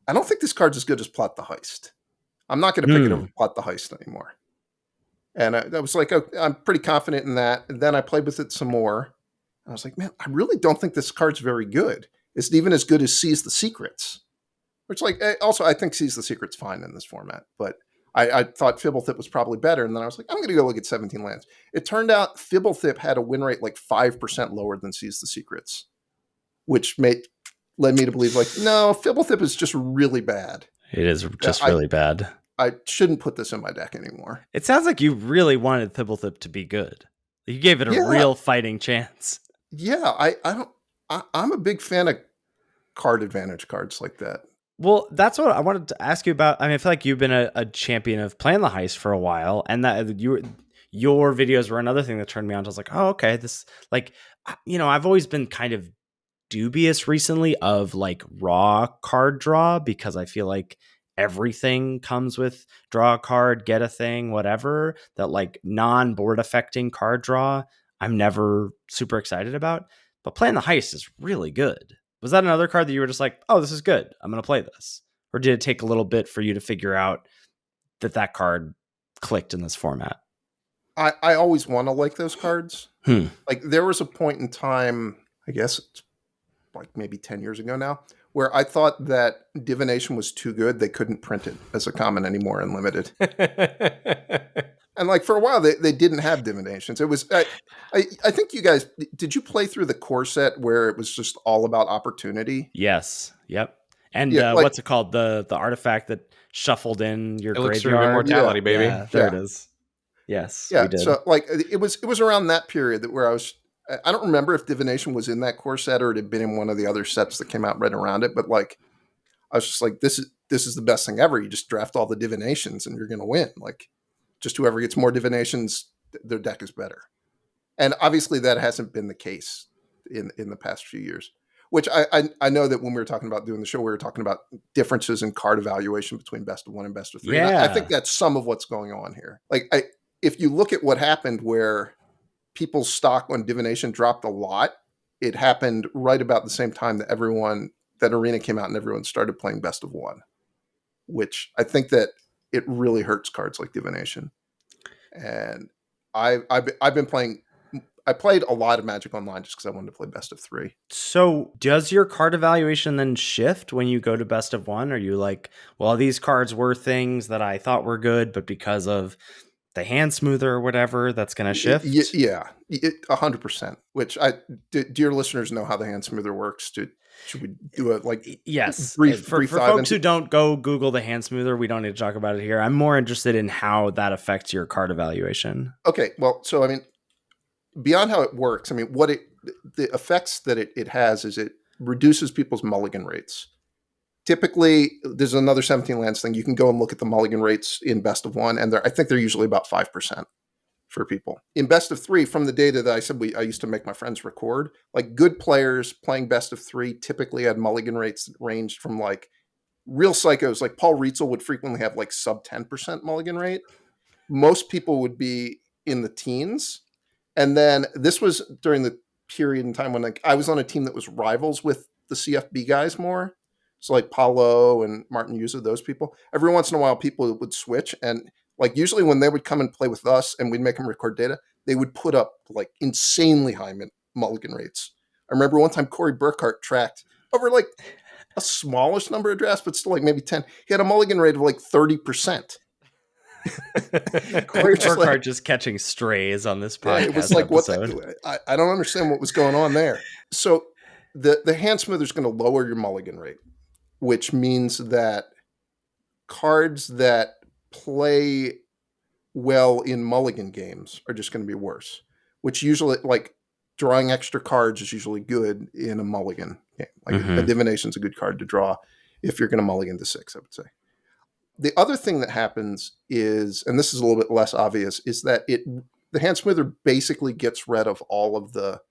I don't think this card's as good as Plot the Heist. I'm not going to pick it over Plot the Heist anymore. And I was like, oh, I'm pretty confident in that. And then I played with it some more. And I was like, man, I really don't think this card's very good. Is it even as good as Seize the Secrets? Which, like, also, I think Seize the Secret's fine in this format. But I thought Fibblethip was probably better. And then I was like, I'm going to go look at 17 lands. It turned out Fibblethip had a win rate like 5% lower than Seize the Secrets, which led me to believe, like, no, Fibblethip is just really bad. It is just really bad. I shouldn't put this in my deck anymore. It sounds like you really wanted Fibblethip to be good. You gave it a real fighting chance. Yeah, I'm a big fan of card advantage cards like that. Well, that's what I wanted to ask you about. I mean, I feel like you've been a champion of playing the heist for a while, and that your videos were another thing that turned me on. I was like, oh, okay, this, like, I've always been kind of dubious recently of like raw card draw because I feel like everything comes with draw a card, get a thing, whatever. That like non-board affecting card draw, I'm never super excited about. But playing the heist is really good. Was that another card that you were just like, oh, this is good, I'm going to play this? Or did it take a little bit for you to figure out that card clicked in this format? I always want to like those cards. Like there was a point in time, I guess it's like maybe 10 years ago now, where I thought that Divination was too good. They couldn't print it as a common anymore in Limited. And like for a while, they didn't have Divinations. It was, I think you guys, did you play through the core set where it was just all about opportunity? Yes. Yep. And like, what's it called? The artifact that shuffled in your Elixir graveyard? of Immortality, baby. Yeah, there it is. Yes. Yeah. We did. So like it was around that period where I don't remember if Divination was in that core set or it had been in one of the other sets that came out right around it. But like, I was just like, this is the best thing ever. You just draft all the Divinations and you're going to win. Like, just whoever gets more Divinations, their deck is better. And obviously that hasn't been the case in the past few years, which I know that when we were talking about doing the show, we were talking about differences in card evaluation between best of one and best of three. Yeah. I think that's some of what's going on here. Like if you look at what happened where people's stock on Divination dropped a lot, it happened right about the same time that Arena came out and everyone started playing best of one, which I think that it really hurts cards like Divination. And I've been playing. I played a lot of Magic Online just because I wanted to play best of three. So does your card evaluation then shift when you go to best of one? Are you like, well, these cards were things that I thought were good, but because of the hand smoother or whatever, that's going to shift? Yeah, 100%. Which dear listeners know how the hand smoother works. Should we do it like brief for folks who don't go Google the hand smoother, we don't need to talk about it here. I'm more interested in how that affects your card evaluation. Okay, well, so I mean, beyond how it works, I mean, what the effects that it has is it reduces people's mulligan rates. Typically, there's another 17 lands thing. You can go and look at the mulligan rates in best of one, and I think they're usually about 5% for people. In best of three, from the data that I said I used to make my friends record, like good players playing best of three typically had mulligan rates that ranged from like real psychos, like Paul Rietzel would frequently have like sub 10% mulligan rate. Most people would be in the teens. And then this was during the period in time when like I was on a team that was rivals with the CFB guys more. So like Paulo and Martin Yuza, those people. Every once in a while, people would switch, and like usually when they would come and play with us, and we'd make them record data, they would put up like insanely high mulligan rates. I remember one time Corey Burkhart tracked over like a smallish number of drafts, but still like maybe 10. He had a mulligan rate of like 30%. Corey Burkhart just catching strays on this podcast. It was like, episode. I don't understand what was going on there. So the hand smoother is going to lower your mulligan rate, which means that cards that play well in mulligan games are just going to be worse, which usually, like, drawing extra cards is usually good in a mulligan game. Like a divination's a good card to draw if you're going to mulligan to 6, I would say. The other thing that happens is, and this is a little bit less obvious, is that the hand smoother basically gets rid of all of the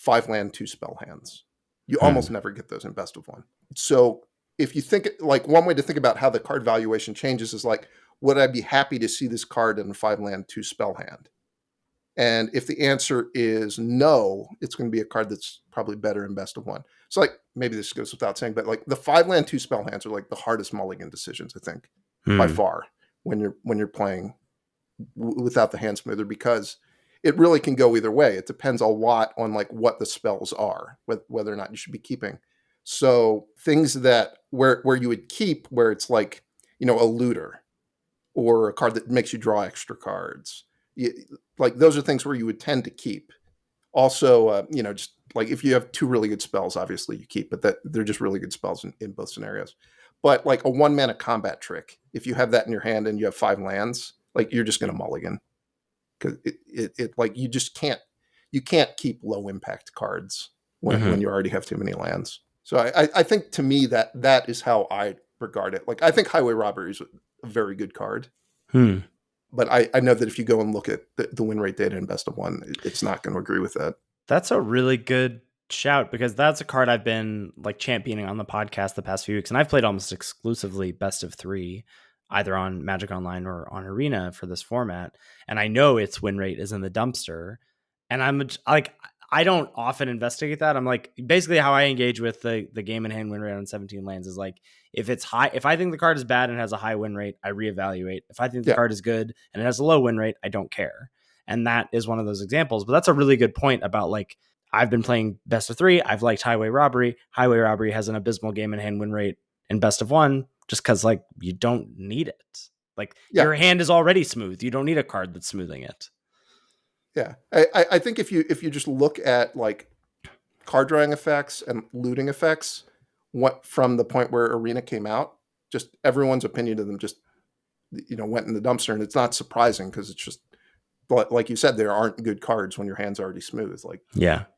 5-land 2-spell hands. You almost never get those in best of one. So if you think, like, one way to think about how the card valuation changes is like, would I be happy to see this card in a 5-land 2-spell hand? And if the answer is no, it's going to be a card that's probably better in best of one. So like, maybe this goes without saying, but like the 5-land 2-spell hands are like the hardest mulligan decisions, I think, by far, when you're playing without the hand smoother, because it really can go either way. It depends a lot on like what the spells are, whether or not you should be keeping. So things that where you would keep, where it's like, a looter or a card that makes you draw extra cards, like those are things where you would tend to keep. Also, just like if you have 2 really good spells, obviously you keep, but that they're just really good spells in both scenarios. But like a 1-mana combat trick, if you have that in your hand and you have 5 lands, like you're just going to mulligan, because it like you can't keep low impact cards when you already have too many lands. So I think, to me, that is how I regard it. Like I think Highway Robbery is a very good card. But I know that if you go and look at the win rate data in best of one, it's not going to agree with that. That's a really good shout, because that's a card I've been like championing on the podcast the past few weeks. And I've played almost exclusively best of 3, either on Magic Online or on Arena for this format. And I know its win rate is in the dumpster. And I'm like, I don't often investigate that. I'm like, basically how I engage with the game in hand win rate on 17 lands is like, if it's high, if I think the card is bad and has a high win rate, I reevaluate. If I think the card is good and it has a low win rate, I don't care. And that is one of those examples. But that's a really good point about like, I've been playing best of 3. I've liked Highway Robbery. Highway Robbery has an abysmal game in hand win rate in best of 1, just because like you don't need it. Like your hand is already smooth. You don't need a card that's smoothing it. Yeah, I think if you just look at like card drawing effects and looting effects, what from the point where Arena came out, just everyone's opinion of them just went in the dumpster, and it's not surprising because it's just like you said, there aren't good cards when your hand's already smooth. Like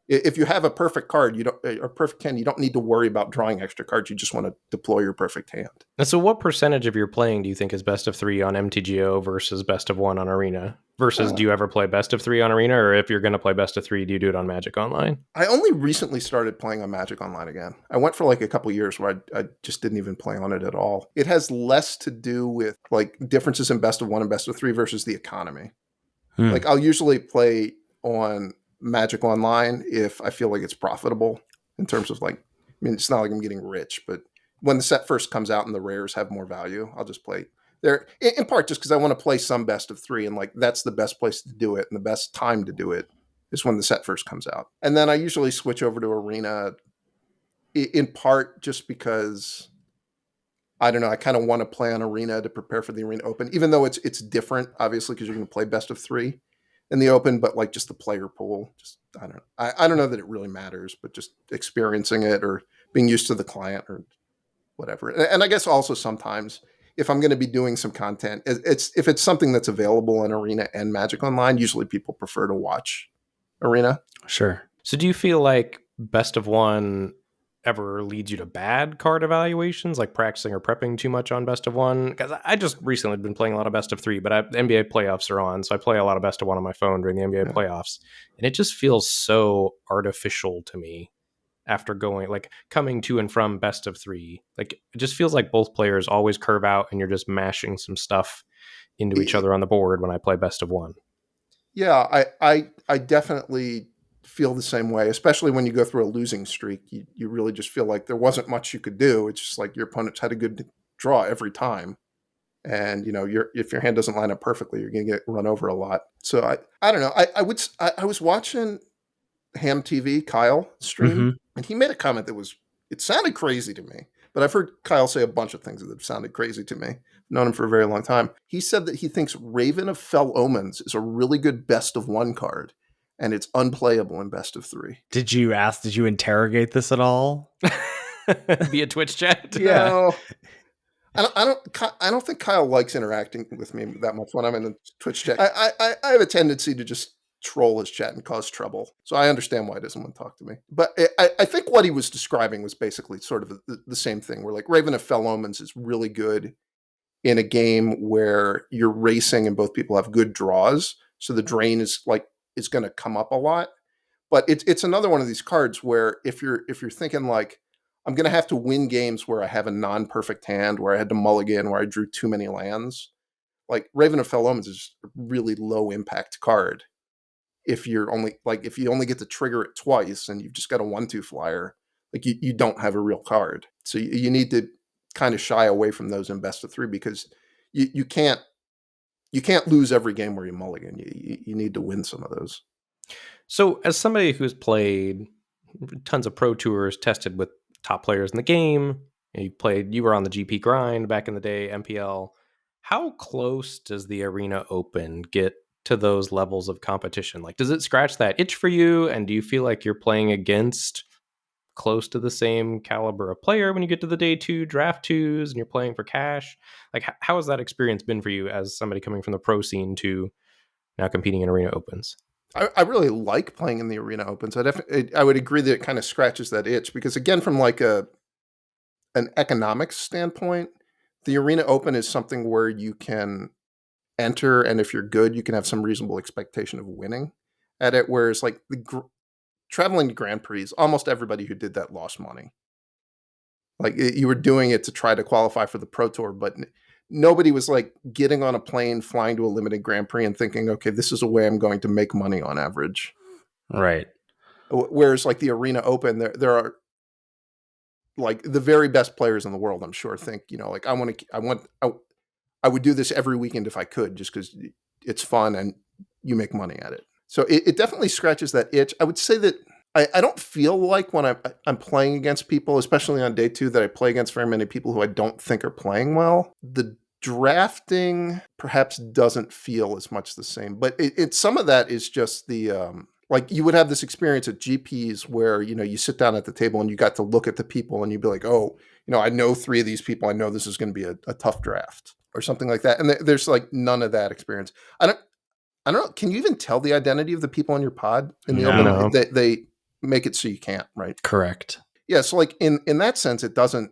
if you have a perfect card, or perfect hand, you don't need to worry about drawing extra cards. You just want to deploy your perfect hand. And so what percentage of your playing do you think is best of 3 on MTGO versus best of 1 on Arena? Versus do you ever play best of 3 on Arena? Or if you're going to play best of 3, do you do it on Magic Online? I only recently started playing on Magic Online again. I went for like a couple years where I just didn't even play on it at all. It has less to do with like differences in best of 1 and best of 3 versus the economy. Like I'll usually play on Magic Online if I feel like it's profitable in terms of like, I mean, it's not like I'm getting rich, but when the set first comes out and the rares have more value, I'll just play there, in part just because I want to play some best of 3, and like that's the best place to do it, and the best time to do it is when the set first comes out. And then I usually switch over to Arena in part just because I don't know, I kind of want to play on Arena to prepare for the Arena Open, even though it's different, obviously, because you're going to play best of 3 in the Open, but like just the player pool, just I don't know. I don't know that it really matters, but just experiencing it or being used to the client or whatever. And I guess also sometimes if I'm going to be doing some content, if it's something that's available in Arena and Magic Online, usually people prefer to watch Arena. Sure. So do you feel like best of one ever leads you to bad card evaluations, like practicing or prepping too much on best of one? Because I just recently been playing a lot of best of three, but the NBA playoffs are on, so I play a lot of best of one on my phone during the NBA Yeah. playoffs, and it just feels so artificial to me after going like coming to and from best of three. Like it just feels like both players always curve out, and you're just mashing some stuff into each other on the board when I play best of one. Yeah, I definitely feel the same way, especially when you go through a losing streak. You really just feel like there wasn't much you could do. It's just like your opponents had a good draw every time. And if your hand doesn't line up perfectly, you're gonna get run over a lot. So I don't know. I was watching Ham TV Kyle stream, Mm-hmm. and he made a comment that it sounded crazy to me. But I've heard Kyle say a bunch of things that have sounded crazy to me. I've known him for a very long time. He said that he thinks Raven of Fell Omens is a really good best of one card, and it's unplayable in best of three. Did you interrogate this at all? Via Twitch chat. Yeah. No, I don't think Kyle likes interacting with me that much when I'm in the Twitch chat. I have a tendency to just troll his chat and cause trouble. So I understand why he doesn't want to talk to me. But I think what he was describing was basically sort of the same thing. Where like Raven of Fell Omens is really good in a game where you're racing and both people have good draws. So the drain is going to come up a lot. But it's another one of these cards where if you're thinking like I'm going to have to win games where I have a non-perfect hand, where I had to mulligan, where I drew too many lands, like Raven of Fell Omens is a really low impact card. If you only get to trigger it twice and you've just got a 1/2 flyer, like you don't have a real card. So you need to kind of shy away from those in best of three because you can't lose every game where you mulligan. You need to win some of those. So, as somebody who's played tons of pro tours, tested with top players in the game, you were on the GP grind back in the day, MPL. How close does the Arena Open get to those levels of competition? Like, does it scratch that itch for you? And do you feel like you're playing against close to the same caliber of player when you get to the day two draft twos and you're playing for cash? Like, how has that experience been for you as somebody coming from the pro scene to now competing in Arena Opens? I really like playing in the Arena Opens. I would agree that it kind of scratches that itch because again, from like an economics standpoint, the Arena Open is something where you can enter, and if you're good, you can have some reasonable expectation of winning at it. Whereas like traveling to Grand Prix, almost everybody who did that lost money. Like you were doing it to try to qualify for the Pro Tour, but nobody was like getting on a plane, flying to a limited Grand Prix, and thinking, okay, this is a way I'm going to make money on average. Right. Whereas like the Arena Open, there are like the very best players in the world, I'm sure, think like I would do this every weekend if I could, just because it's fun and you make money at it. So it definitely scratches that itch. I would say that I don't feel like when I'm playing against people, especially on day two, that I play against very many people who I don't think are playing well. The drafting perhaps doesn't feel as much the same, but some of that is just the like you would have this experience at GPs where you sit down at the table and you got to look at the people and you'd be like, oh, I know 3 of these people. I know this is going to be a tough draft or something like that. And there's like none of that experience. I don't know. Can you even tell the identity of the people in your pod in the open? No. They make it so you can't, right? Correct. Yeah. So like in that sense, it doesn't.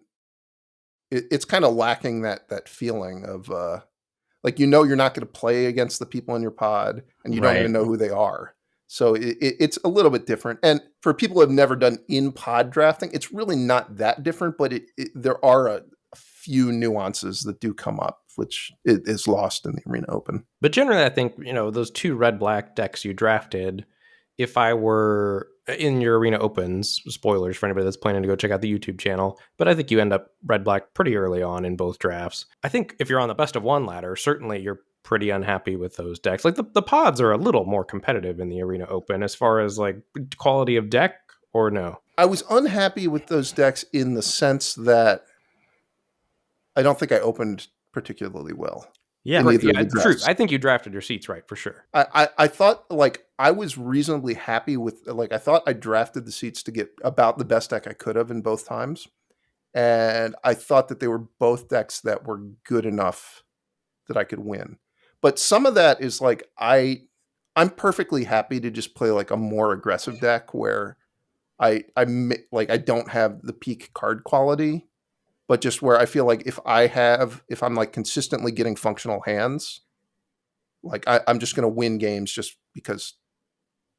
It's kind of lacking that feeling of like you're not going to play against the people in your pod, and you don't even Right. know who they are. So it's a little bit different. And for people who have never done in pod drafting, it's really not that different. But there are a few nuances that do come up, which is lost in the Arena Open. But generally, I think, those 2 red-black decks you drafted, if I were in your Arena Opens, spoilers for anybody that's planning to go check out the YouTube channel, but I think you end up red-black pretty early on in both drafts. I think if you're on the best of one ladder, certainly you're pretty unhappy with those decks. Like the pods are a little more competitive in the Arena Open as far as like quality of deck, or no? I was unhappy with those decks in the sense that I don't think I opened particularly well. Yeah. in either of Yeah, the true. drafts. I think you drafted your seats right for sure. I thought like I was reasonably happy with like I thought I drafted the seats to get about the best deck I could have in both times. And I thought that they were both decks that were good enough that I could win. But some of that is like I I'm perfectly happy to just play like a more aggressive deck where like I don't have the peak card quality, but just where I feel like if I'm like consistently getting functional hands, like I'm just going to win games just because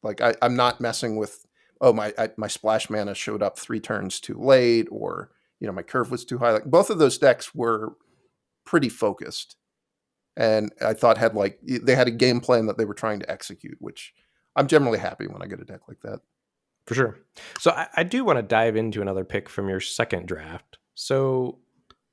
like I'm not messing with, oh, my splash mana showed up 3 turns too late, or my curve was too high. Like both of those decks were pretty focused, and I thought they had a game plan that they were trying to execute, which I'm generally happy when I get a deck like that. For sure. So I do want to dive into another pick from your second draft. So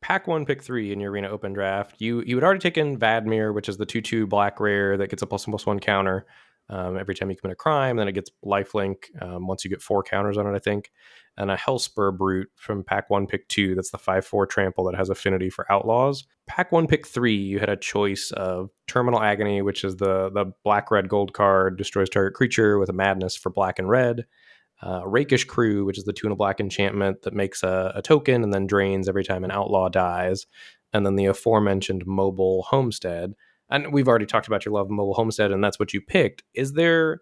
pack 1, pick 3 in your Arena Open draft, you had already taken Vadmir, which is the 2/2 black rare that gets a +1/+1 counter every time you commit a crime. Then it gets lifelink once you get 4 counters on it, I think. And a Hellspur Brute from pack 1, pick 2. That's the 5/4 trample that has affinity for outlaws. Pack 1, pick 3, you had a choice of Terminal Agony, which is the black-red gold card, destroys target creature with a madness for black and red. Rakish Crew, which is the 2 and a black enchantment that makes a token and then drains every time an outlaw dies. And then the aforementioned Mobile Homestead. And we've already talked about your love of Mobile Homestead, and that's what you picked. Is there,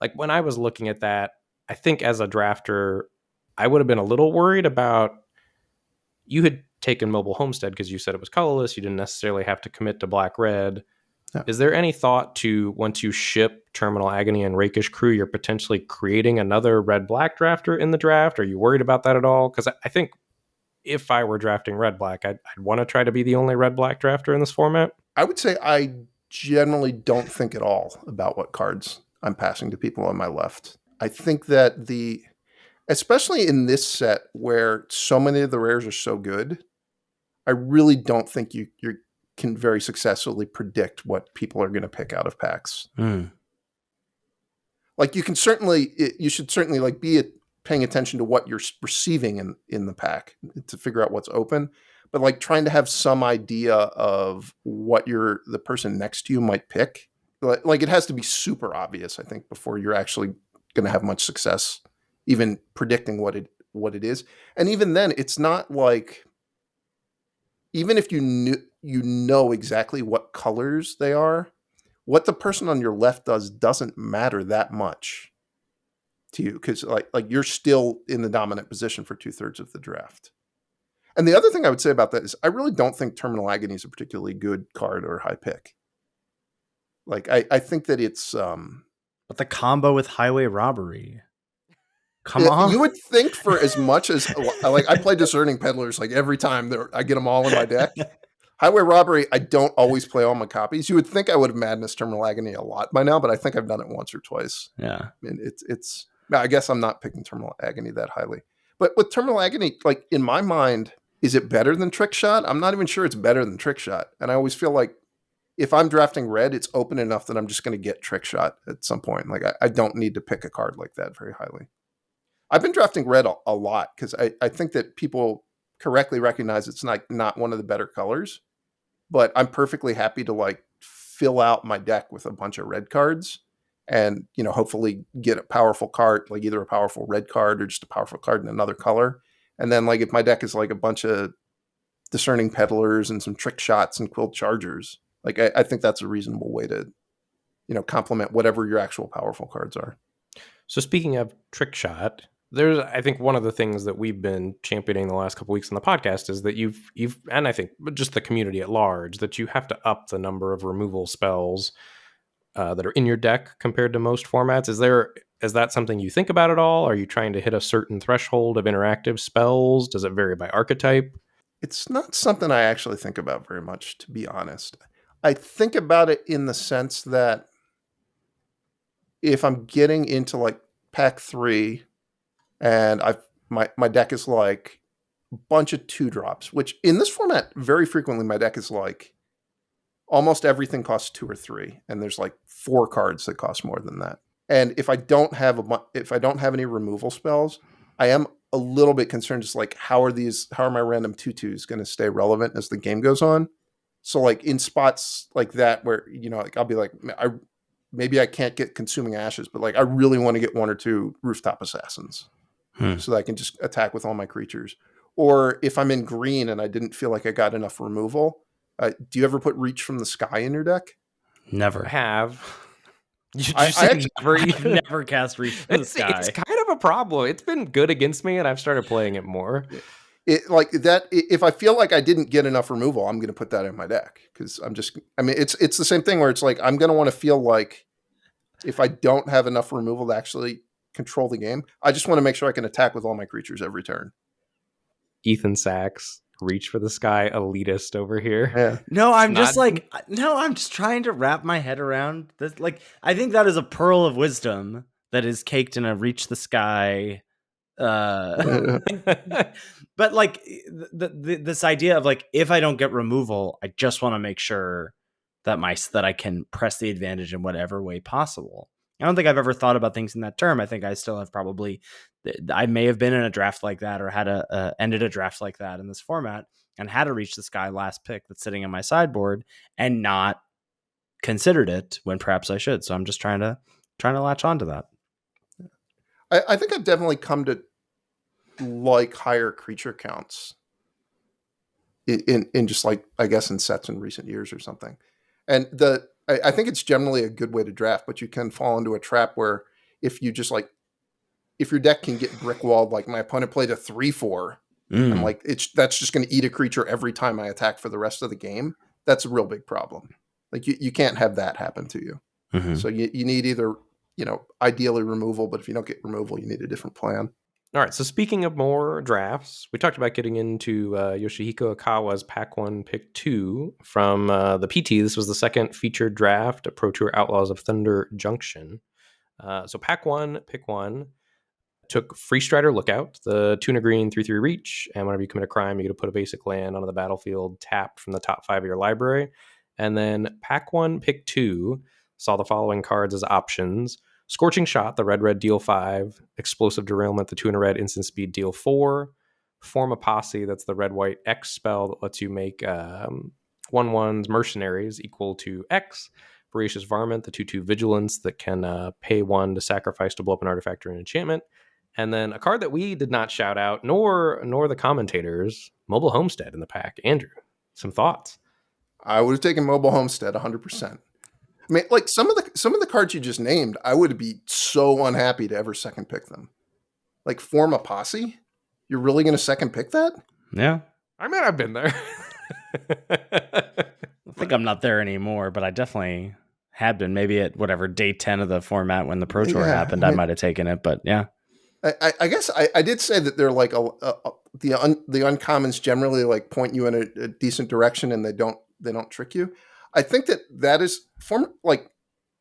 like, when I was looking at that, I think as a drafter, I would have been a little worried about, you had taken Mobile Homestead because you said it was colorless. You didn't necessarily have to commit to black-red. Yeah. Is there any thought to, once you ship Terminal Agony and Rakish Crew, you're potentially creating another red-black drafter in the draft? Are you worried about that at all? Because I think if I were drafting red-black, I'd want to try to be the only red-black drafter in this format. I would say I generally don't think at all about what cards I'm passing to people on my left. I think that especially in this set where so many of the rares are so good, I really don't think you can very successfully predict what people are going to pick out of packs. Like you should certainly like be paying attention to what you're receiving in the pack to figure out what's open, but like trying to have some idea of what the person next to you might pick. Like it has to be super obvious, I think, before you're actually going to have much success even predicting what it is. And even then, it's not like, even if you know exactly what colors they are, what the person on your left does doesn't matter that much to you, because like you're still in the dominant position for 2/3 of the draft. And the other thing I would say about that is I really don't think Terminal Agony is a particularly good card or high pick. Like I think that it's but the combo with Highway Robbery. Come on. You would think, for as much as like I play Discerning Peddlers like every time I get them all in my deck. Highway Robbery, I don't always play all my copies. You would think I would have Madness Terminal Agony a lot by now, but I think I've done it once or twice. Yeah. I mean, I guess I'm not picking Terminal Agony that highly. But with Terminal Agony, like in my mind, is it better than Trick Shot? I'm not even sure it's better than Trick Shot. And I always feel like if I'm drafting red, it's open enough that I'm just going to get Trick Shot at some point. Like I don't need to pick a card like that very highly. I've been drafting red a lot because I think that people correctly recognize it's not one of the better colors, but I'm perfectly happy to like fill out my deck with a bunch of red cards and, hopefully get a powerful card, like either a powerful red card or just a powerful card in another color. And then like if my deck is like a bunch of Discerning Peddlers and some Trick Shots and Quilled Chargers, like I think that's a reasonable way to, complement whatever your actual powerful cards are. So speaking of Trick Shot, there's, I think, one of the things that we've been championing the last couple weeks on the podcast is that you've, and I think just the community at large, that you have to up the number of removal spells that are in your deck compared to most formats. Is that something you think about at all? Are you trying to hit a certain threshold of interactive spells? Does it vary by archetype? It's not something I actually think about very much, to be honest. I think about it in the sense that if I'm getting into like pack 3 and my deck is like a bunch of 2-drops, which in this format, very frequently my deck is like almost everything costs 2 or 3, and there's like 4 cards that cost more than that. And if I don't have any removal spells, I am a little bit concerned, just like how are my random 2/2s going to stay relevant as the game goes on? So like in spots like that where, like I'll be like, maybe I can't get Consuming Ashes, but like I really want to get 1 or 2 Rooftop Assassins so that I can just attack with all my creatures. Or if I'm in green and I didn't feel like I got enough removal, do you ever put Reach from the Sky in your deck? Never. I have. You I just say actually, never, I've Ethan? never cast Reach from the It's Sky. kind of a problem. It's been good against me, and I've started playing it more. it like that. If I feel like I didn't get enough removal, I'm going to put that in my deck because I'm just. I mean, it's the same thing where it's like I'm going to want to feel like if I don't have enough removal to actually control the game, I just want to make sure I can attack with all my creatures every turn. Ethan Sachs, Reach for the Sky elitist over here. Yeah. No, I'm just Not like, no, I'm just trying to wrap my head around this. Like, I think that is a pearl of wisdom that is caked in a Reach the Sky. But like this idea of like, if I don't get removal, I just want to make sure that I can press the advantage in whatever way possible. I don't think I've ever thought about things in that term. I think I still have probably, I may have been in a draft like that or had ended a draft like that in this format and had to Reach the Sky last pick that's sitting on my sideboard and not considered it when perhaps I should. So I'm just trying to latch onto that. I think I've definitely come to like higher creature counts in just like, I guess, in sets in recent years or something. And I think it's generally a good way to draft, but you can fall into a trap where if you just like, if your deck can get brick walled, like my opponent played a 3/4, I'm like, that's just going to eat a creature every time I attack for the rest of the game. That's a real big problem. Like you can't have that happen to you. Mm-hmm. So you need either, ideally removal, but if you don't get removal, you need a different plan. All right, so speaking of more drafts, we talked about getting into Yoshihiko Akawa's Pack 1 Pick 2 from the PT. This was the second featured draft, Pro Tour Outlaws of Thunder Junction. So Pack 1 Pick 1 took Free Strider Lookout, the 2 and a green 3/3 reach, and whenever you commit a crime, you get to put a basic land onto the battlefield tapped from the top 5 of your library. And then Pack 1 Pick 2 saw the following cards as options. Scorching Shot, the red deal 5. Explosive Derailment, the 2 and a red instant speed deal 4. Form a Posse, that's the red-white X spell that lets you make 1/1s mercenaries equal to X. Voracious Varmint, the 2/2 vigilance that can pay 1 to sacrifice to blow up an artifact or an enchantment. And then a card that we did not shout out, nor the commentators, Mobile Homestead in the pack. Andrew, some thoughts? I would have taken Mobile Homestead 100%. I mean, like some of the cards you just named, I would be so unhappy to ever second pick them. Like Form a Posse? You're really going to second pick that? Yeah. I mean, I've been there. I think I'm not there anymore, but I definitely had been. Maybe at whatever day 10 of the format when the Pro Tour happened, I might have taken it. But yeah, I guess I did say that they're like the uncommons generally like point you in a decent direction and they don't trick you. I think that is like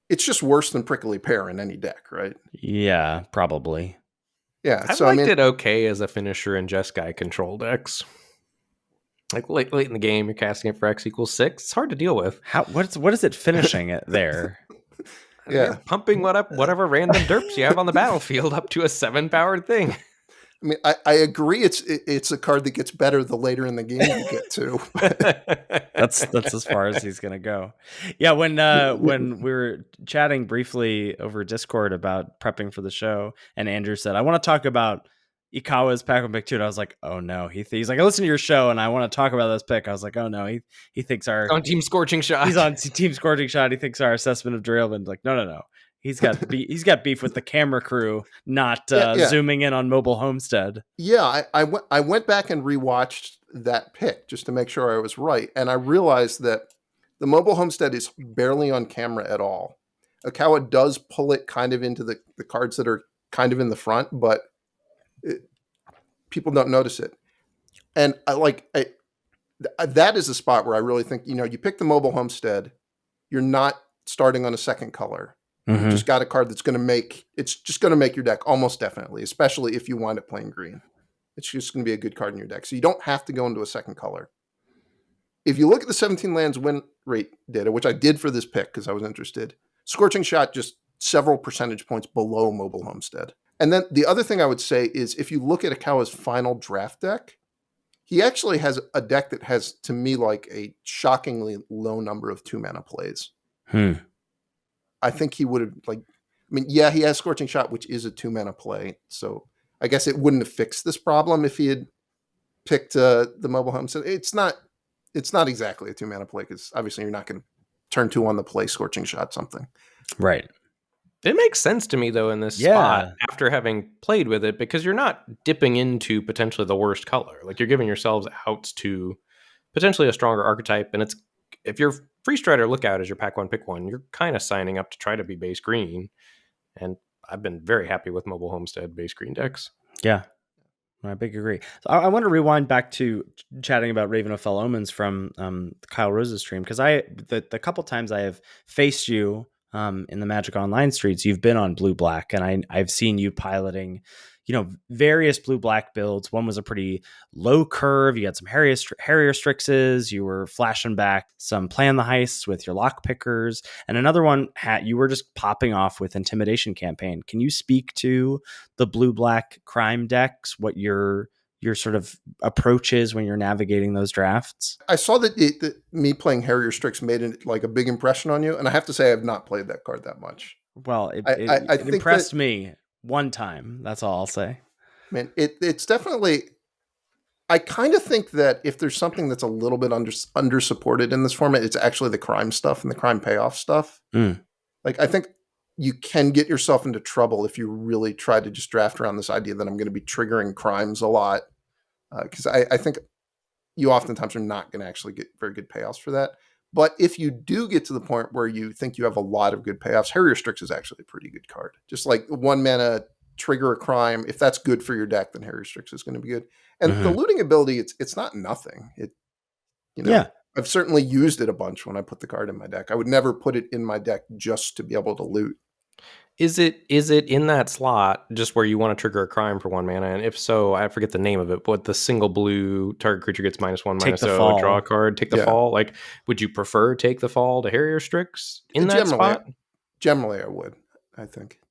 it's just worse than Prickly Pear in any deck, right? Yeah, probably. Yeah, I liked it okay as a finisher in Jeskai control decks. Like late in the game, you're casting it for X equals 6. It's hard to deal with. What is it finishing it there? Yeah, you're pumping whatever random derps you have on the battlefield up to a 7-powered thing. I mean, I agree. It's a card that gets better the later in the game you get to. That's as far as he's gonna go. Yeah, when we were chatting briefly over Discord about prepping for the show, and Andrew said, "I want to talk about Ikawa's Pack 1 Pick 2," and I was like, "Oh no!" He's like, "I listen to your show, and I want to talk about this pick." I was like, "Oh no!" He thinks our on Team Scorching Shot. He's on Team Scorching Shot. He thinks our assessment of derailment. Like, no. He's got beef with the camera crew, not zooming in on Mobile Homestead. Yeah, I went back and rewatched that pick just to make sure I was right, and I realized that the Mobile Homestead is barely on camera at all. Okawa does pull it kind of into the cards that are kind of in the front, but people don't notice it. And that is a spot where I really think, you pick the Mobile Homestead, you're not starting on a second color. Mm-hmm. You just got a card that's going to make your deck almost definitely, especially if you wind up playing green. It's just going to be a good card in your deck. So you don't have to go into a second color. If you look at the 17 lands win rate data, which I did for this pick because I was interested, Scorching Shot just several percentage points below Mobile Homestead. And then the other thing I would say is if you look at Akawa's final draft deck, he actually has a deck that has, to me, like a shockingly low number of 2-mana plays. I think he would have he has Scorching Shot, which is a 2-mana play. So I guess it wouldn't have fixed this problem if he had picked the Mobile Homestead. It's not exactly a 2-mana play because obviously you're not going to turn 2 on the play Scorching Shot something. Right. It makes sense to me, though, in this spot, Yeah. after having played with it, because you're not dipping into potentially the worst color. Like, you're giving yourselves outs to potentially a stronger archetype, and it's if your free strider lookout is your pack one, pick one, you're kind of signing up to try to be base green. And I've been very happy with Mobile Homestead base green decks. Yeah. I big agree. So I want to rewind back to chatting about Raven of Fell Omens from Kyle Rose's stream, because the couple times I have faced you in the Magic Online streets, you've been on blue black, and I've seen you piloting, various blue black builds. One was a pretty low curve. You had some Harrier Strixes. You were flashing back some Plan the Heists with your lock pickers, and another one you were just popping off with Intimidation Campaign. Can you speak to the blue black crime decks, what your sort of approach is when you're navigating those drafts? I saw that, me playing Harrier Strix made it like a big impression on you, and I have to say I have not played that card that much. Well, it, I, it, I, I it think impressed that, me one time. That's all I'll say. man, it's definitely. I kind of think that if there's something that's a little bit under supported in this format, it's actually the crime stuff and the crime payoff stuff. Like, I think you can get yourself into trouble if you really try to just draft around this idea that I'm going to be triggering crimes a lot, because I think you oftentimes are not going to actually get very good payoffs for that. But if you do get to the point where you think you have a lot of good payoffs, Harrier Strix is actually a pretty good card. Just like 1 mana, trigger a crime. If that's good for your deck, then Harrier Strix is going to be good. And the looting ability, it's not nothing. Yeah. I've certainly used it a bunch when I put the card in my deck. I would never put it in my deck just to be able to loot. Is it in that slot just where you want to trigger a crime for 1 mana? And if so, I forget the name of it, but the single blue target creature gets -1, Take the -0, fall. draw a card, take the fall. Like, would you prefer take the fall to Harrier Strix in that spot? Generally, I would, I think.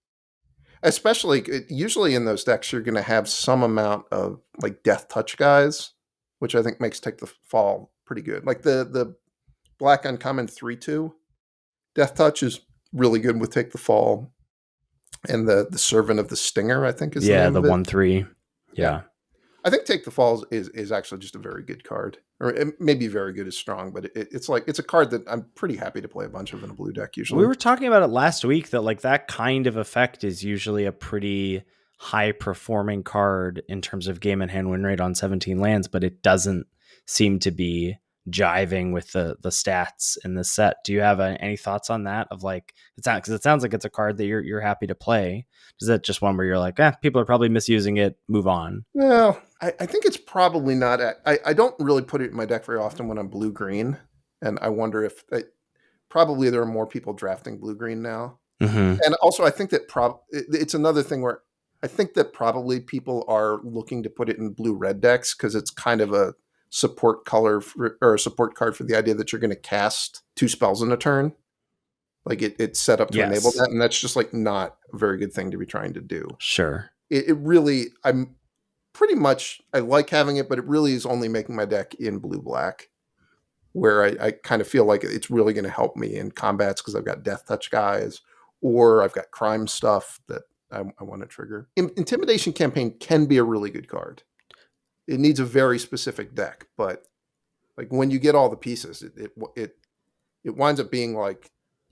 Especially, usually in those decks, you're going to have some amount of like Death Touch guys, which I think makes take the fall pretty good. Like the black uncommon 3/2 Death Touch is really good with take the fall. And the Servant of the Stinger, I think, is the name of it. 1/3. Yeah. I think Take the Falls is actually just a very good card. Or it maybe very good is strong, but it's a card that I'm pretty happy to play a bunch of in a blue deck usually. We were talking about it last week that like that kind of effect is usually a pretty high performing card in terms of game and hand win rate on 17 lands, but it doesn't seem to be jiving with the stats in the set. Do you have any thoughts on that? Of like, because it sounds like it's a card that you're happy to play. Is that just one where you're like, people are probably misusing it, move on? Well, I think it's probably not. I don't really put it in my deck very often when I'm blue green, and I wonder if probably there are more people drafting blue green now. And also, I think that it's another thing where I think that probably people are looking to put it in blue red decks because it's kind of a support color or a support card for the idea that you're going to cast 2 spells in a turn. Like it's set up to enable that, and that's just like not a very good thing to be trying to do. Sure. It really, I'm pretty much, I like having it, but it really is only making my deck in blue black, where I kind of feel like it's really going to help me in combats because I've got Death Touch guys, or I've got crime stuff that I want to trigger. Intimidation Campaign can be a really good card. It needs a very specific deck, but like when you get all the pieces, it winds up being like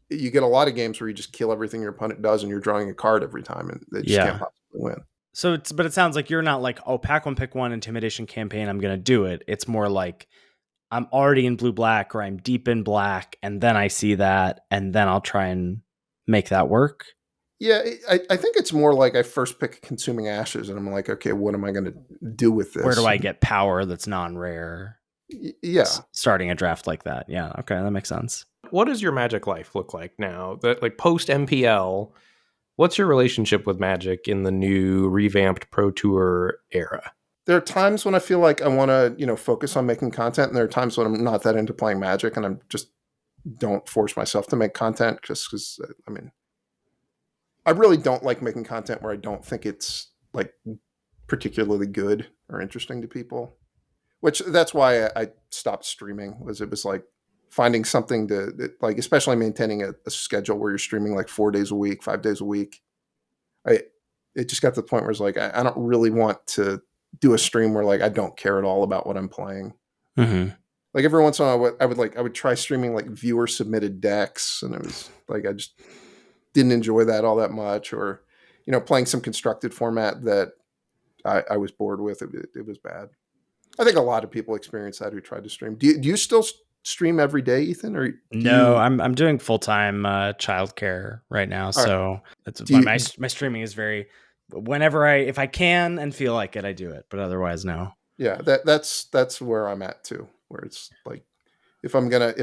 you get a lot of games where you just kill everything your opponent does, and you're drawing a card every time, and they just can't possibly win. So but it sounds like you're not like, pack one, pick one, Intimidation Campaign, I'm going to do it. It's more like I'm already in blue black, or I'm deep in black, and then I see that, and then I'll try and make that work. Yeah, I think it's more like I first pick Consuming Ashes, and I'm like, okay, what am I going to do with this? Where do I get power that's non-rare? Yeah. Starting a draft like that. Yeah, okay, that makes sense. What does your Magic life look like now? That like post MPL, what's your relationship with Magic in the new revamped Pro Tour era? There are times when I feel like I want to, focus on making content, and there are times when I'm not that into playing Magic, and I'm just don't force myself to make content just because, I really don't like making content where I don't think it's like particularly good or interesting to people, which that's why I stopped streaming. It was like finding something like, especially maintaining a schedule where you're streaming like 4 days a week, 5 days a week. It just got to the point where it's like, I don't really want to do a stream where like, I don't care at all about what I'm playing. Like every once in a while I would try streaming like viewer submitted decks. And it was like, didn't enjoy that all that much, or playing some constructed format that I was bored with. It was bad. I think a lot of people experience that who tried to stream. Do you still stream every day, Ethan, or do No, you? I'm doing full time childcare right now, All right. so that's Do my you? my streaming is very whenever if I can and feel like it, I do it, but otherwise, no. Yeah, that's where I'm at too. Where it's like if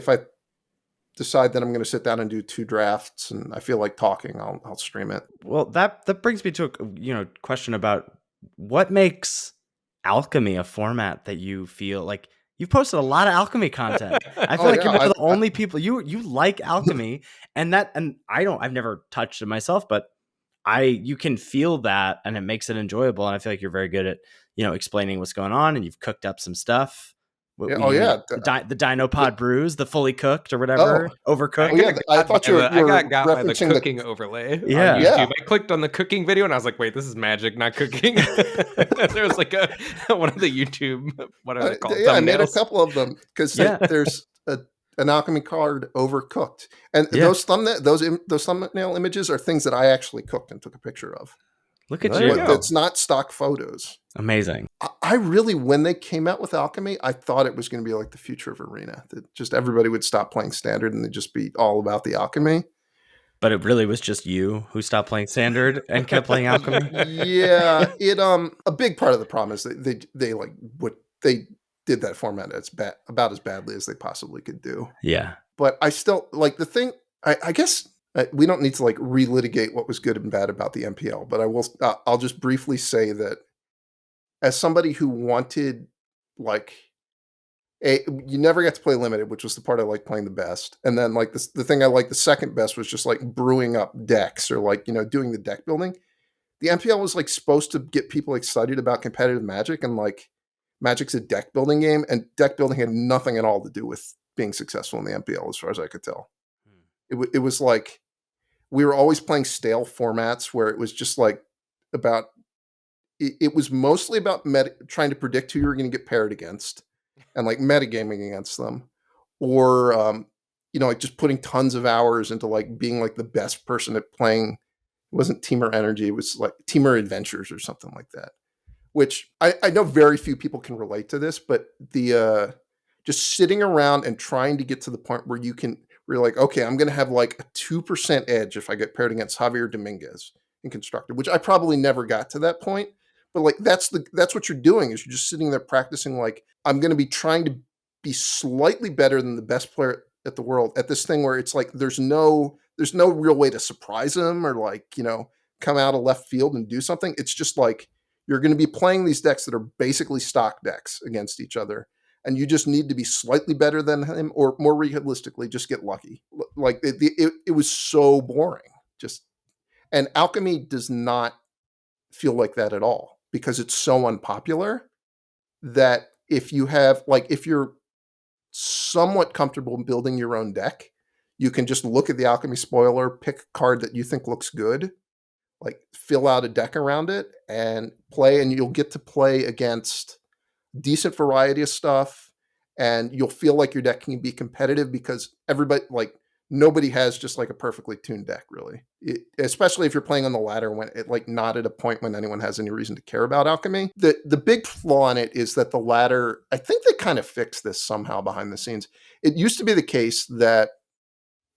I decide that I'm gonna sit down and do two drafts and I feel like talking, I'll stream it. Well, that brings me to a question about what makes alchemy a format that you feel like you've posted a lot of alchemy content. I feel Oh like yeah, you're one of the only people you like alchemy, and I've never touched it myself, but you can feel that, and it makes it enjoyable. And I feel like you're very good at explaining what's going on, and you've cooked up some stuff. yeah. Oh yeah. The Dinopod brews, the fully cooked or Oh, whatever, overcooked. oh yeah. I thought you I were got by the referencing the. cooking overlay on Yeah. YouTube. Yeah. I clicked on the cooking video and I was like, wait, this is magic, not cooking. There was like one of the YouTube, what are they called? Yeah, I made a Thumbnails. couple of them because Yeah. there's an alchemy card overcooked, and Yeah. those thumbnail images are things that I actually cooked and took a picture of. Look at There you you. go. That's not stock photos. Amazing. I really, when they came out with alchemy, I thought it was going to be like the future of Arena. That just everybody would stop playing standard and they'd just be all about the alchemy. But it really was just you who stopped playing standard and kept playing alchemy. Yeah, it a big part of the problem is that they like what they did that format as about as badly as they possibly could do. Yeah. But I still like the thing. I guess we don't need to like relitigate what was good and bad about the MPL, but I'll just briefly say that as somebody who wanted like you never got to play limited, which was the part I liked playing the best. And then like the thing I liked the second best was just like brewing up decks or like, doing the deck building. The MPL was like supposed to get people excited about competitive Magic, and like Magic's a deck building game, and deck building had nothing at all to do with being successful in the MPL as far as I could tell. It was like we were always playing stale formats where it was just like about it was mostly about trying to predict who you were going to get paired against and like metagaming against them, or like just putting tons of hours into like being like the best person at playing. It wasn't Teamer Energy, it was like Teamer Adventures or something like that. Which I know very few people can relate to this, but the just sitting around and trying to get to the point where you're like, okay, I'm going to have like a 2% edge if I get paired against Javier Dominguez in constructed, which I probably never got to that point. But like that's what you're doing is you're just sitting there practicing. Like I'm going to be trying to be slightly better than the best player at the world at this thing where it's like there's no real way to surprise them or like come out of left field and do something. It's just like you're going to be playing these decks that are basically stock decks against each other, and you just need to be slightly better than him, or more realistically, just get lucky. Like it was so boring. Just and alchemy does not feel like that at all because it's so unpopular that if you're somewhat comfortable in building your own deck, you can just look at the alchemy spoiler, pick a card that you think looks good, like fill out a deck around it and play, and you'll get to play against decent variety of stuff, and you'll feel like your deck can be competitive because everybody like nobody has just like a perfectly tuned deck really, especially if you're playing on the ladder when it like not at a point when anyone has any reason to care about alchemy. The big flaw in it is that the ladder, I think they kind of fixed this somehow behind the scenes. It used to be the case that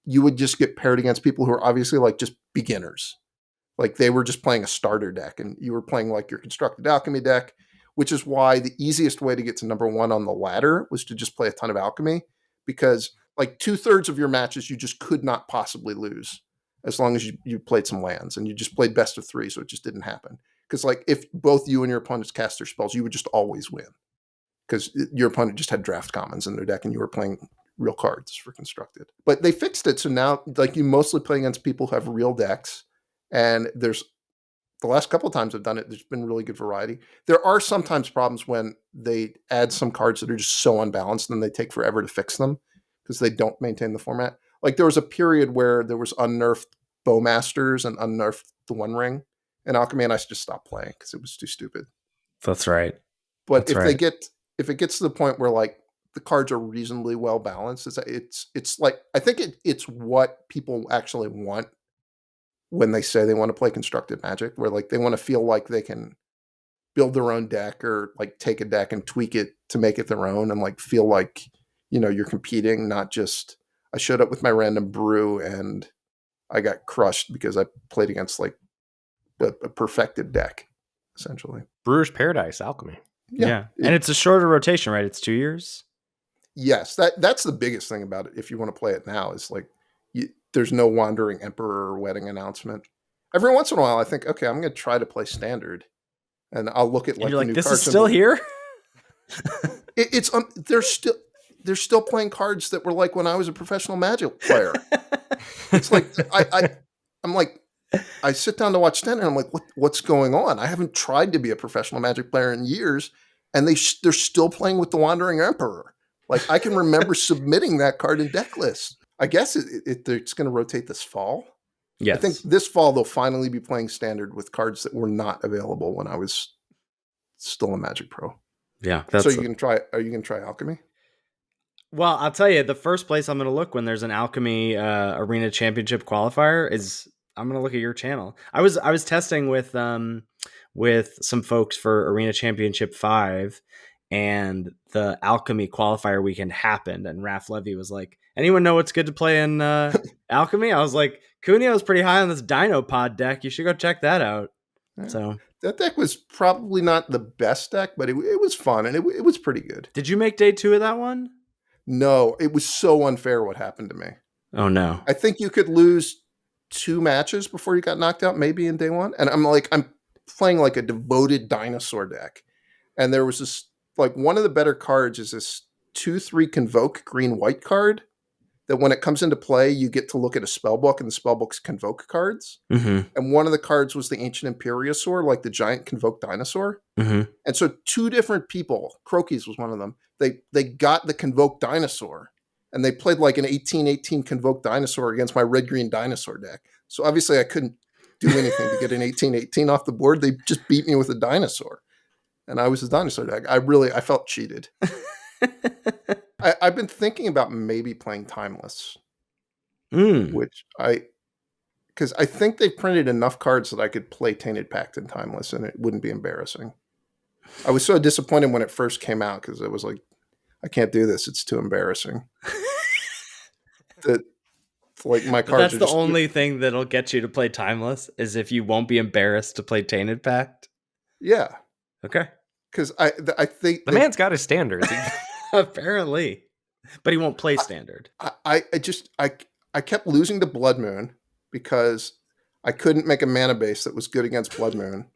you would just get paired against people who are obviously like just beginners, like they were just playing a starter deck and you were playing like your constructed alchemy deck, which is why the easiest way to get to number one on the ladder was to just play a ton of alchemy, because like 2/3 of your matches you just could not possibly lose as long as you played some lands and you just played best of three. So it just didn't happen. Because like if both you and your opponents cast their spells, you would just always win because your opponent just had draft commons in their deck and you were playing real cards for constructed. But they fixed it. So now like you mostly play against people who have real decks, and there's the last couple of times I've done it, there's been really good variety. There are sometimes problems when they add some cards that are just so unbalanced and they take forever to fix them because they don't maintain the format. Like there was a period where there was unnerfed Bowmasters and unnerfed the One Ring in Alchemy, and I just stopped playing because it was too stupid. That's right. But That's right. if it gets to the point where like the cards are reasonably well balanced, it's like I think it's what people actually want when they say they want to play constructed Magic, where like they want to feel like they can build their own deck or like take a deck and tweak it to make it their own and like feel like, you're competing, not just I showed up with my random brew and I got crushed because I played against like a perfected deck, essentially. Brewer's Paradise Alchemy. Yeah. And it's a shorter rotation, right? It's 2 years. Yes, that's the biggest thing about it. If you want to play it now, is like there's no Wandering Emperor or Wedding Announcement. Every once in a while, I think, okay, I'm going to try to play Standard, and I'll look at like you're the like, new this cards. is still here. They're still playing cards that were like when I was a professional Magic player. It's like I'm like, I sit down to watch Standard, and I'm like, what's going on? I haven't tried to be a professional Magic player in years, and they're still playing with the Wandering Emperor. Like, I can remember submitting that card in deck lists. I guess it's going to rotate this fall. Yes. I think this fall they'll finally be playing Standard with cards that were not available when I was still a Magic Pro. Yeah. So are you going to try Alchemy? Well, I'll tell you, the first place I'm going to look when there's an Alchemy Arena Championship qualifier is I'm going to look at your channel. I was testing with some folks for Arena Championship 5, and the Alchemy qualifier weekend happened, and Raph Levy was like, anyone know what's good to play in Alchemy? I was like, Cuneo's pretty high on this Dino Pod deck. You should go check that out. Yeah. So that deck was probably not the best deck, but it was fun, and it was pretty good. Did you make day 2 of that one? No, it was so unfair what happened to me. Oh, no. I think you could lose 2 matches before you got knocked out, maybe in day 1. And I'm playing like a devoted dinosaur deck. And there was this, like, one of the better cards is this 2/3 Convoke green-white card that when it comes into play, you get to look at a spell book, and the spell book's Convoke cards. Mm-hmm. And one of the cards was the Ancient Imperiosaur, like the giant Convoke dinosaur. Mm-hmm. And so 2 different people, Crokies was one of them, they got the Convoke dinosaur, and they played like an 18/18 Convoke dinosaur against my red-green dinosaur deck. So obviously I couldn't do anything to get an 18/18 off the board. They just beat me with a dinosaur. And I was a dinosaur deck. I felt cheated. I've been thinking about maybe playing Timeless, because I think they've printed enough cards that I could play Tainted Pact and Timeless, and it wouldn't be embarrassing. I was so disappointed when it first came out because it was like, I can't do this. It's too embarrassing. That like my cards. That's the only thing that'll get you to play Timeless is if you won't be embarrassed to play Tainted Pact. Yeah. Okay. Because I think the man's got his standards. Apparently, but he won't play Standard. I kept losing to Blood Moon because I couldn't make a mana base that was good against Blood Moon.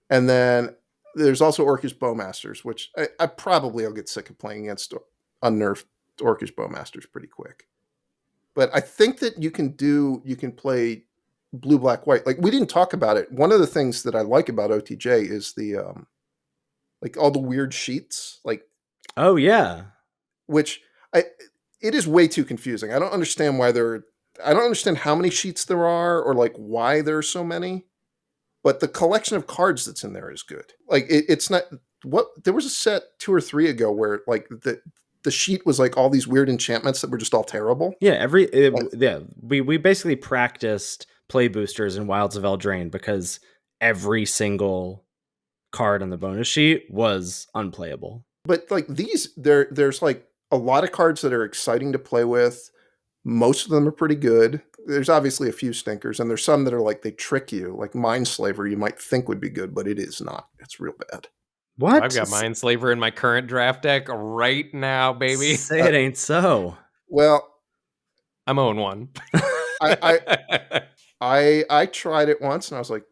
And then there's also Orcish Bowmasters, which I probably will get sick of playing against unnerfed Orcish Bowmasters pretty quick. But I think that you can play blue, black, white. Like, we didn't talk about it. One of the things that I like about OTJ is the like all the weird sheets. Like, oh yeah, which it is way too confusing. I don't understand how many sheets there are, or like why there are so many. But the collection of cards that's in there is good. Like, it's not there was a set 2 or 3 ago where like the sheet was like all these weird enchantments that were just all terrible. Yeah, we basically practiced play boosters in Wilds of Eldraine because every single card on the bonus sheet was unplayable. But like there's like a lot of cards that are exciting to play with. Most of them are pretty good. There's obviously a few stinkers, and there's some that are like they trick you. Like Mindslaver, you might think would be good, but it is not. It's real bad. What? I've got Mindslaver in my current draft deck right now, baby. Say it ain't so. Well, I'm 0-1. I tried it once, and I was like,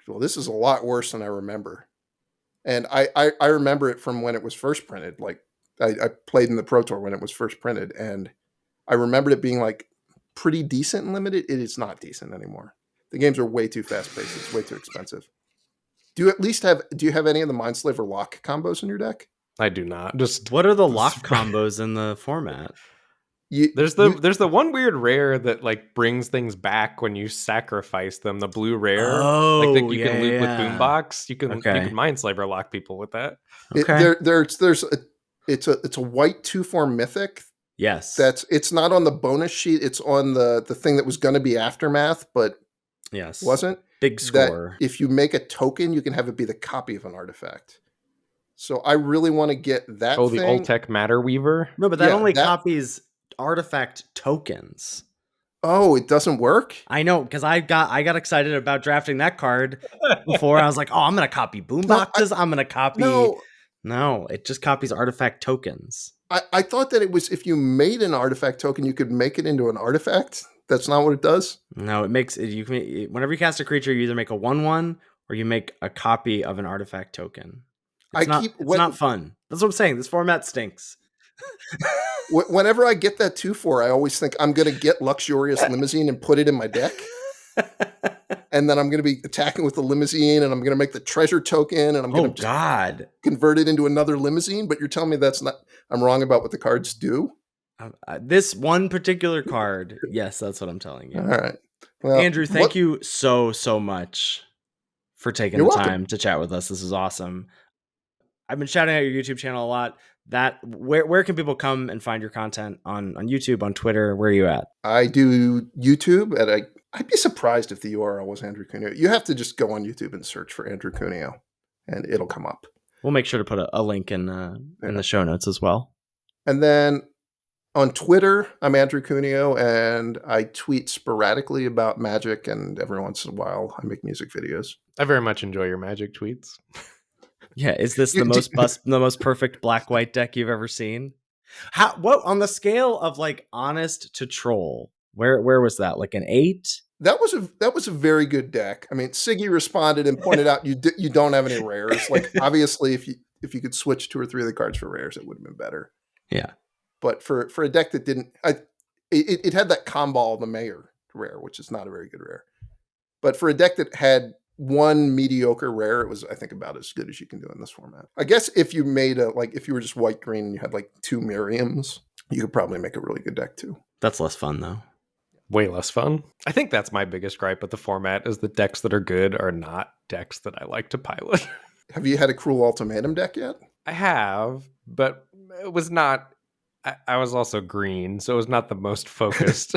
well, this is a lot worse than I remember. And I remember it from when it was first printed. Like, I played in the Pro Tour when it was first printed, and I remembered it being like pretty decent and limited. It is not decent anymore. The games are way too fast paced. It's way too expensive. Do you have any of the Mindslaver lock combos in your deck? I do not. What are the lock combos in the format? There's the one weird rare that like brings things back when you sacrifice them. The blue rare, like that you can loot with Boombox. You can Mindslaver lock people with that. Okay. It's a white 2/4 mythic. Yes. It's not on the bonus sheet. It's on the thing that was going to be Aftermath, but Yes. wasn't? Big That score. if you make a token, you can have it be the copy of an artifact. So I really want to get that Oh, the thing. Oltec Matter Weaver. No, but that Yeah, only that. copies artifact tokens. Oh, it doesn't work? I know, because I got excited about drafting that card before. I was like, oh, I'm gonna copy No, boomboxes. I'm gonna copy. no. No, it just copies artifact tokens. I thought that it was if you made an artifact token, you could make it into an artifact. That's not what it does? No, it makes it. You can whenever you cast a creature, you either make a 1/1 or you make a copy of an artifact token. I keep It's not fun. That's what I'm saying. This format stinks. whenever I get that 2/4, I always think I'm going to get Luxurious Limousine and put it in my deck. And then I'm going to be attacking with the limousine, and I'm going to make the treasure token, and I'm going Oh to just God! convert it into another limousine. But you're telling me that's not. I'm wrong about what the cards do. This one particular card, yes, that's what I'm telling you. All right. Well, Andrew, thank you so much for taking You're the welcome. time to chat with us. This is awesome. I've been shouting out your YouTube channel a lot. Where can people come and find your content on YouTube, on Twitter? Where are you at? I do YouTube, and I'd be surprised if the URL was Andrew Cuneo. You have to just go on YouTube and search for Andrew Cuneo, and it'll come up. We'll make sure to put a link in the show notes as well. And then on Twitter, I'm Andrew Cuneo, and I tweet sporadically about Magic, and every once in a while, I make music videos. I very much enjoy your Magic tweets. Yeah, is this the most perfect black-white deck you've ever seen? What on the scale of like honest to troll? Where was that? Like an 8? That was a very good deck. I mean, Siggy responded and pointed out you don't have any rares. Like obviously, if you could switch 2 or 3 of the cards for rares, it would have been better. Yeah, but for a deck that didn't, it had that Comball the Mayor rare, which is not a very good rare. But for a deck that had one mediocre rare, it was, I think, about as good as you can do in this format. I guess if you made if you were just white green and you had like 2 Miriams, you could probably make a really good deck too. that's less fun though. Way less fun. I think that's my biggest gripe with the format is the decks that are good are not decks that I like to pilot. Have you had a Cruel Ultimatum deck yet? I have, but it was not. I was also green, so it was not the most focused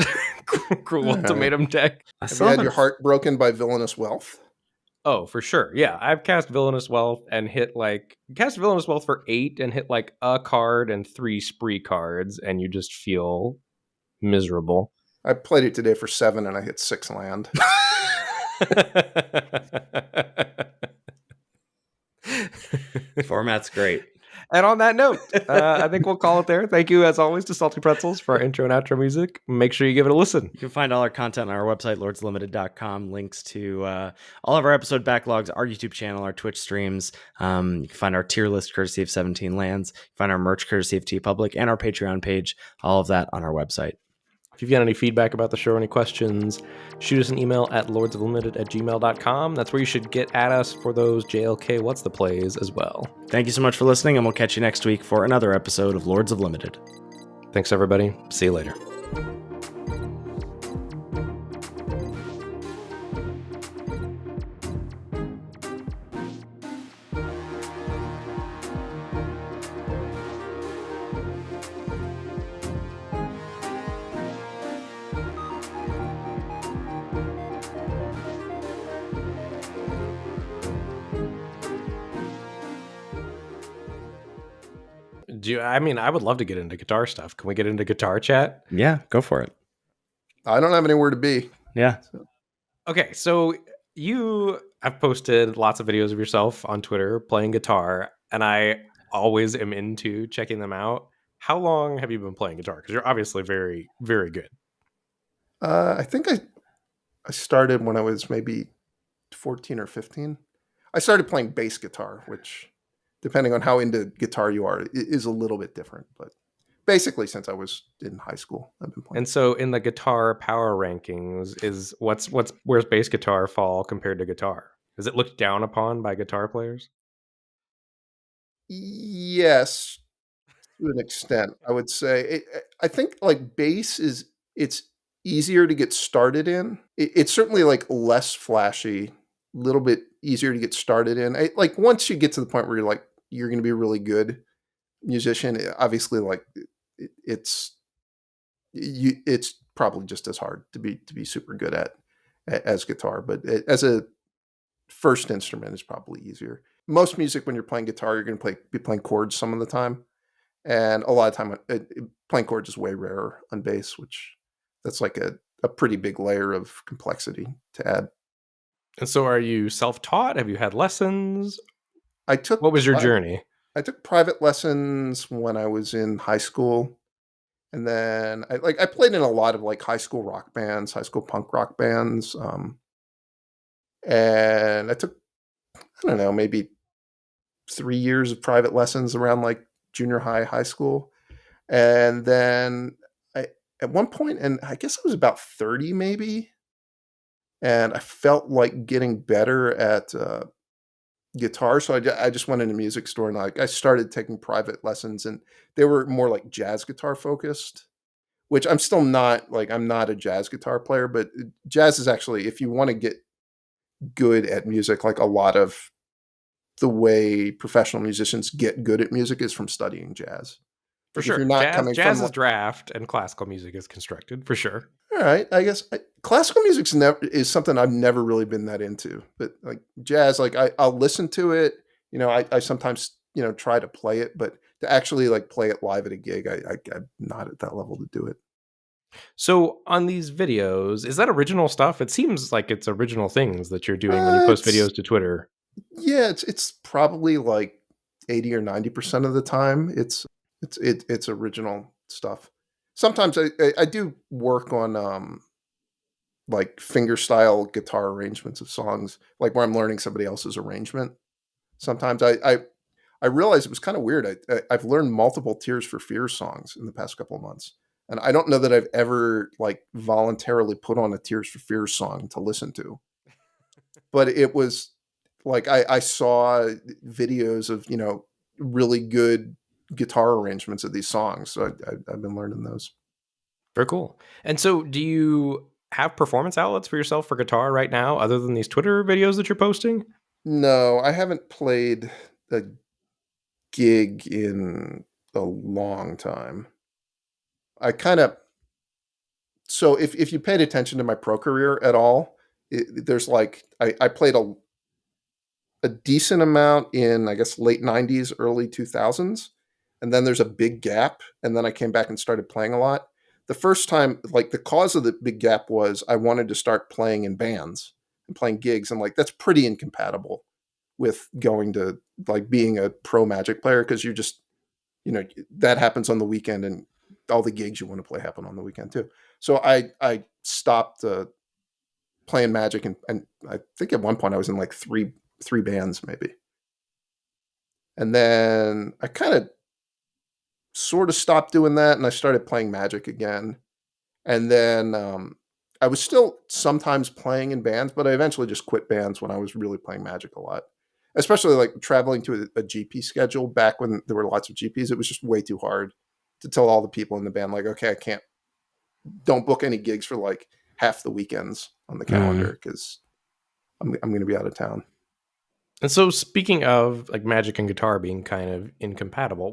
Cruel Ultimatum deck. Have you had your heart broken by Villainous Wealth? Oh, for sure. Yeah, I've cast Villainous Wealth and cast Villainous Wealth for 8 and hit like a card and 3 spree cards, and you just feel miserable. I played it today for 7 and I hit 6 land. Format's great. And on that note, I think we'll call it there. Thank you, as always, to Salty Pretzels for our intro and outro music. Make sure you give it a listen. You can find all our content on our website, lordslimited.com. Links to all of our episode backlogs, our YouTube channel, our Twitch streams. You can find our tier list courtesy of 17 Lands. You can find our merch courtesy of TeePublic and our Patreon page. All of that on our website. If you've got any feedback about the show or any questions, shoot us an email at lordsoflimited@gmail.com. That's where you should get at us for those JLK What's the Plays as well. Thank you so much for listening, and we'll catch you next week for another episode of Lords of Limited. Thanks, everybody. See you later. I would love to get into guitar stuff. Can we get into guitar chat? Yeah, go for it. I don't have anywhere to be. Yeah. Okay, so you have posted lots of videos of yourself on Twitter playing guitar, and I always am into checking them out. How long have you been playing guitar? Because you're obviously very, very good. I think I started when I was maybe 14 or 15. I started playing bass guitar, which, depending on how into guitar you are, is a little bit different. But basically, since I was in high school, I've been playing. And so, in the guitar power rankings, where's bass guitar fall compared to guitar? Is it looked down upon by guitar players? Yes, to an extent, I would say. I think like bass it's easier to get started in. It's certainly like less flashy, a little bit easier to get started in. Like once you get to the point where you're going to be a really good musician, obviously like it's probably just as hard to be super good at. as guitar, but as a first instrument is probably easier. Most music, when you're playing guitar, you're going to be playing chords some of the time, and a lot of time playing chords is way rarer on bass, which that's like a pretty big layer of complexity to add. And so are you self-taught? Have you had lessons? I took What was your journey? I took private lessons when I was in high school, and then I played in a lot of like high school rock bands, high school punk rock bands, and I took, I don't know, maybe 3 years of private lessons around like junior high, high school, and then I at one point, and I guess I was about 30 maybe, and I felt like getting better at guitar, so I just went in a music store and I started taking private lessons, and they were more like jazz guitar focused, which I'm still not. Like, I'm not a jazz guitar player, but jazz is actually, if you want to get good at music, like a lot of the way professional musicians get good at music is from studying jazz. For Like, if you're sure. not Jazz coming from jazz is like, draft and classical music is constructed, for sure. all right, I guess classical music's never is something I've never really been that into, but like jazz, like I'll listen to it. I sometimes try to play it, but to actually like play it live at a gig, I'm not at that level to do it. So on these videos, is that original stuff? It seems like it's original things that you're doing when you post It's videos to Twitter. Yeah, it's probably like 80 or 90% of the time it's original stuff. Sometimes I do work on like finger style guitar arrangements of songs, like where I'm learning somebody else's arrangement. Sometimes I realized it was kind of weird. I've learned multiple Tears for Fears songs in the past couple of months, and I don't know that I've ever like voluntarily put on a Tears for Fears song to listen to. But it was like I saw videos of really good guitar arrangements of these songs, so I've been learning those. Very cool. And so do you have performance outlets for yourself for guitar right now other than these Twitter videos that you're posting? No, I haven't played a gig in a long time. I kind of So if you paid attention to my pro career at all, there's like I played a decent amount in, I guess, late 90s, early 2000s, and then there's a big gap, and then I came back and started playing a lot. The first time, like, the cause of the big gap was I wanted to start playing in bands and playing gigs, and like that's pretty incompatible with going to like being a pro Magic player, because you just that happens on the weekend, and all the gigs you want to play happen on the weekend too. So I stopped playing Magic, and I think at one point I was in like three bands maybe, and then I kind of sort of stopped doing that, and I started playing Magic again, and then I was still sometimes playing in bands, but I eventually just quit bands when I was really playing Magic a lot. Especially like traveling to a GP schedule back when there were lots of GPs, it was just way too hard to tell all the people in the band like, okay, I can't, don't book any gigs for like half the weekends on the Mm. calendar because I'm going to be out of town. And so speaking of like Magic and guitar being kind of incompatible,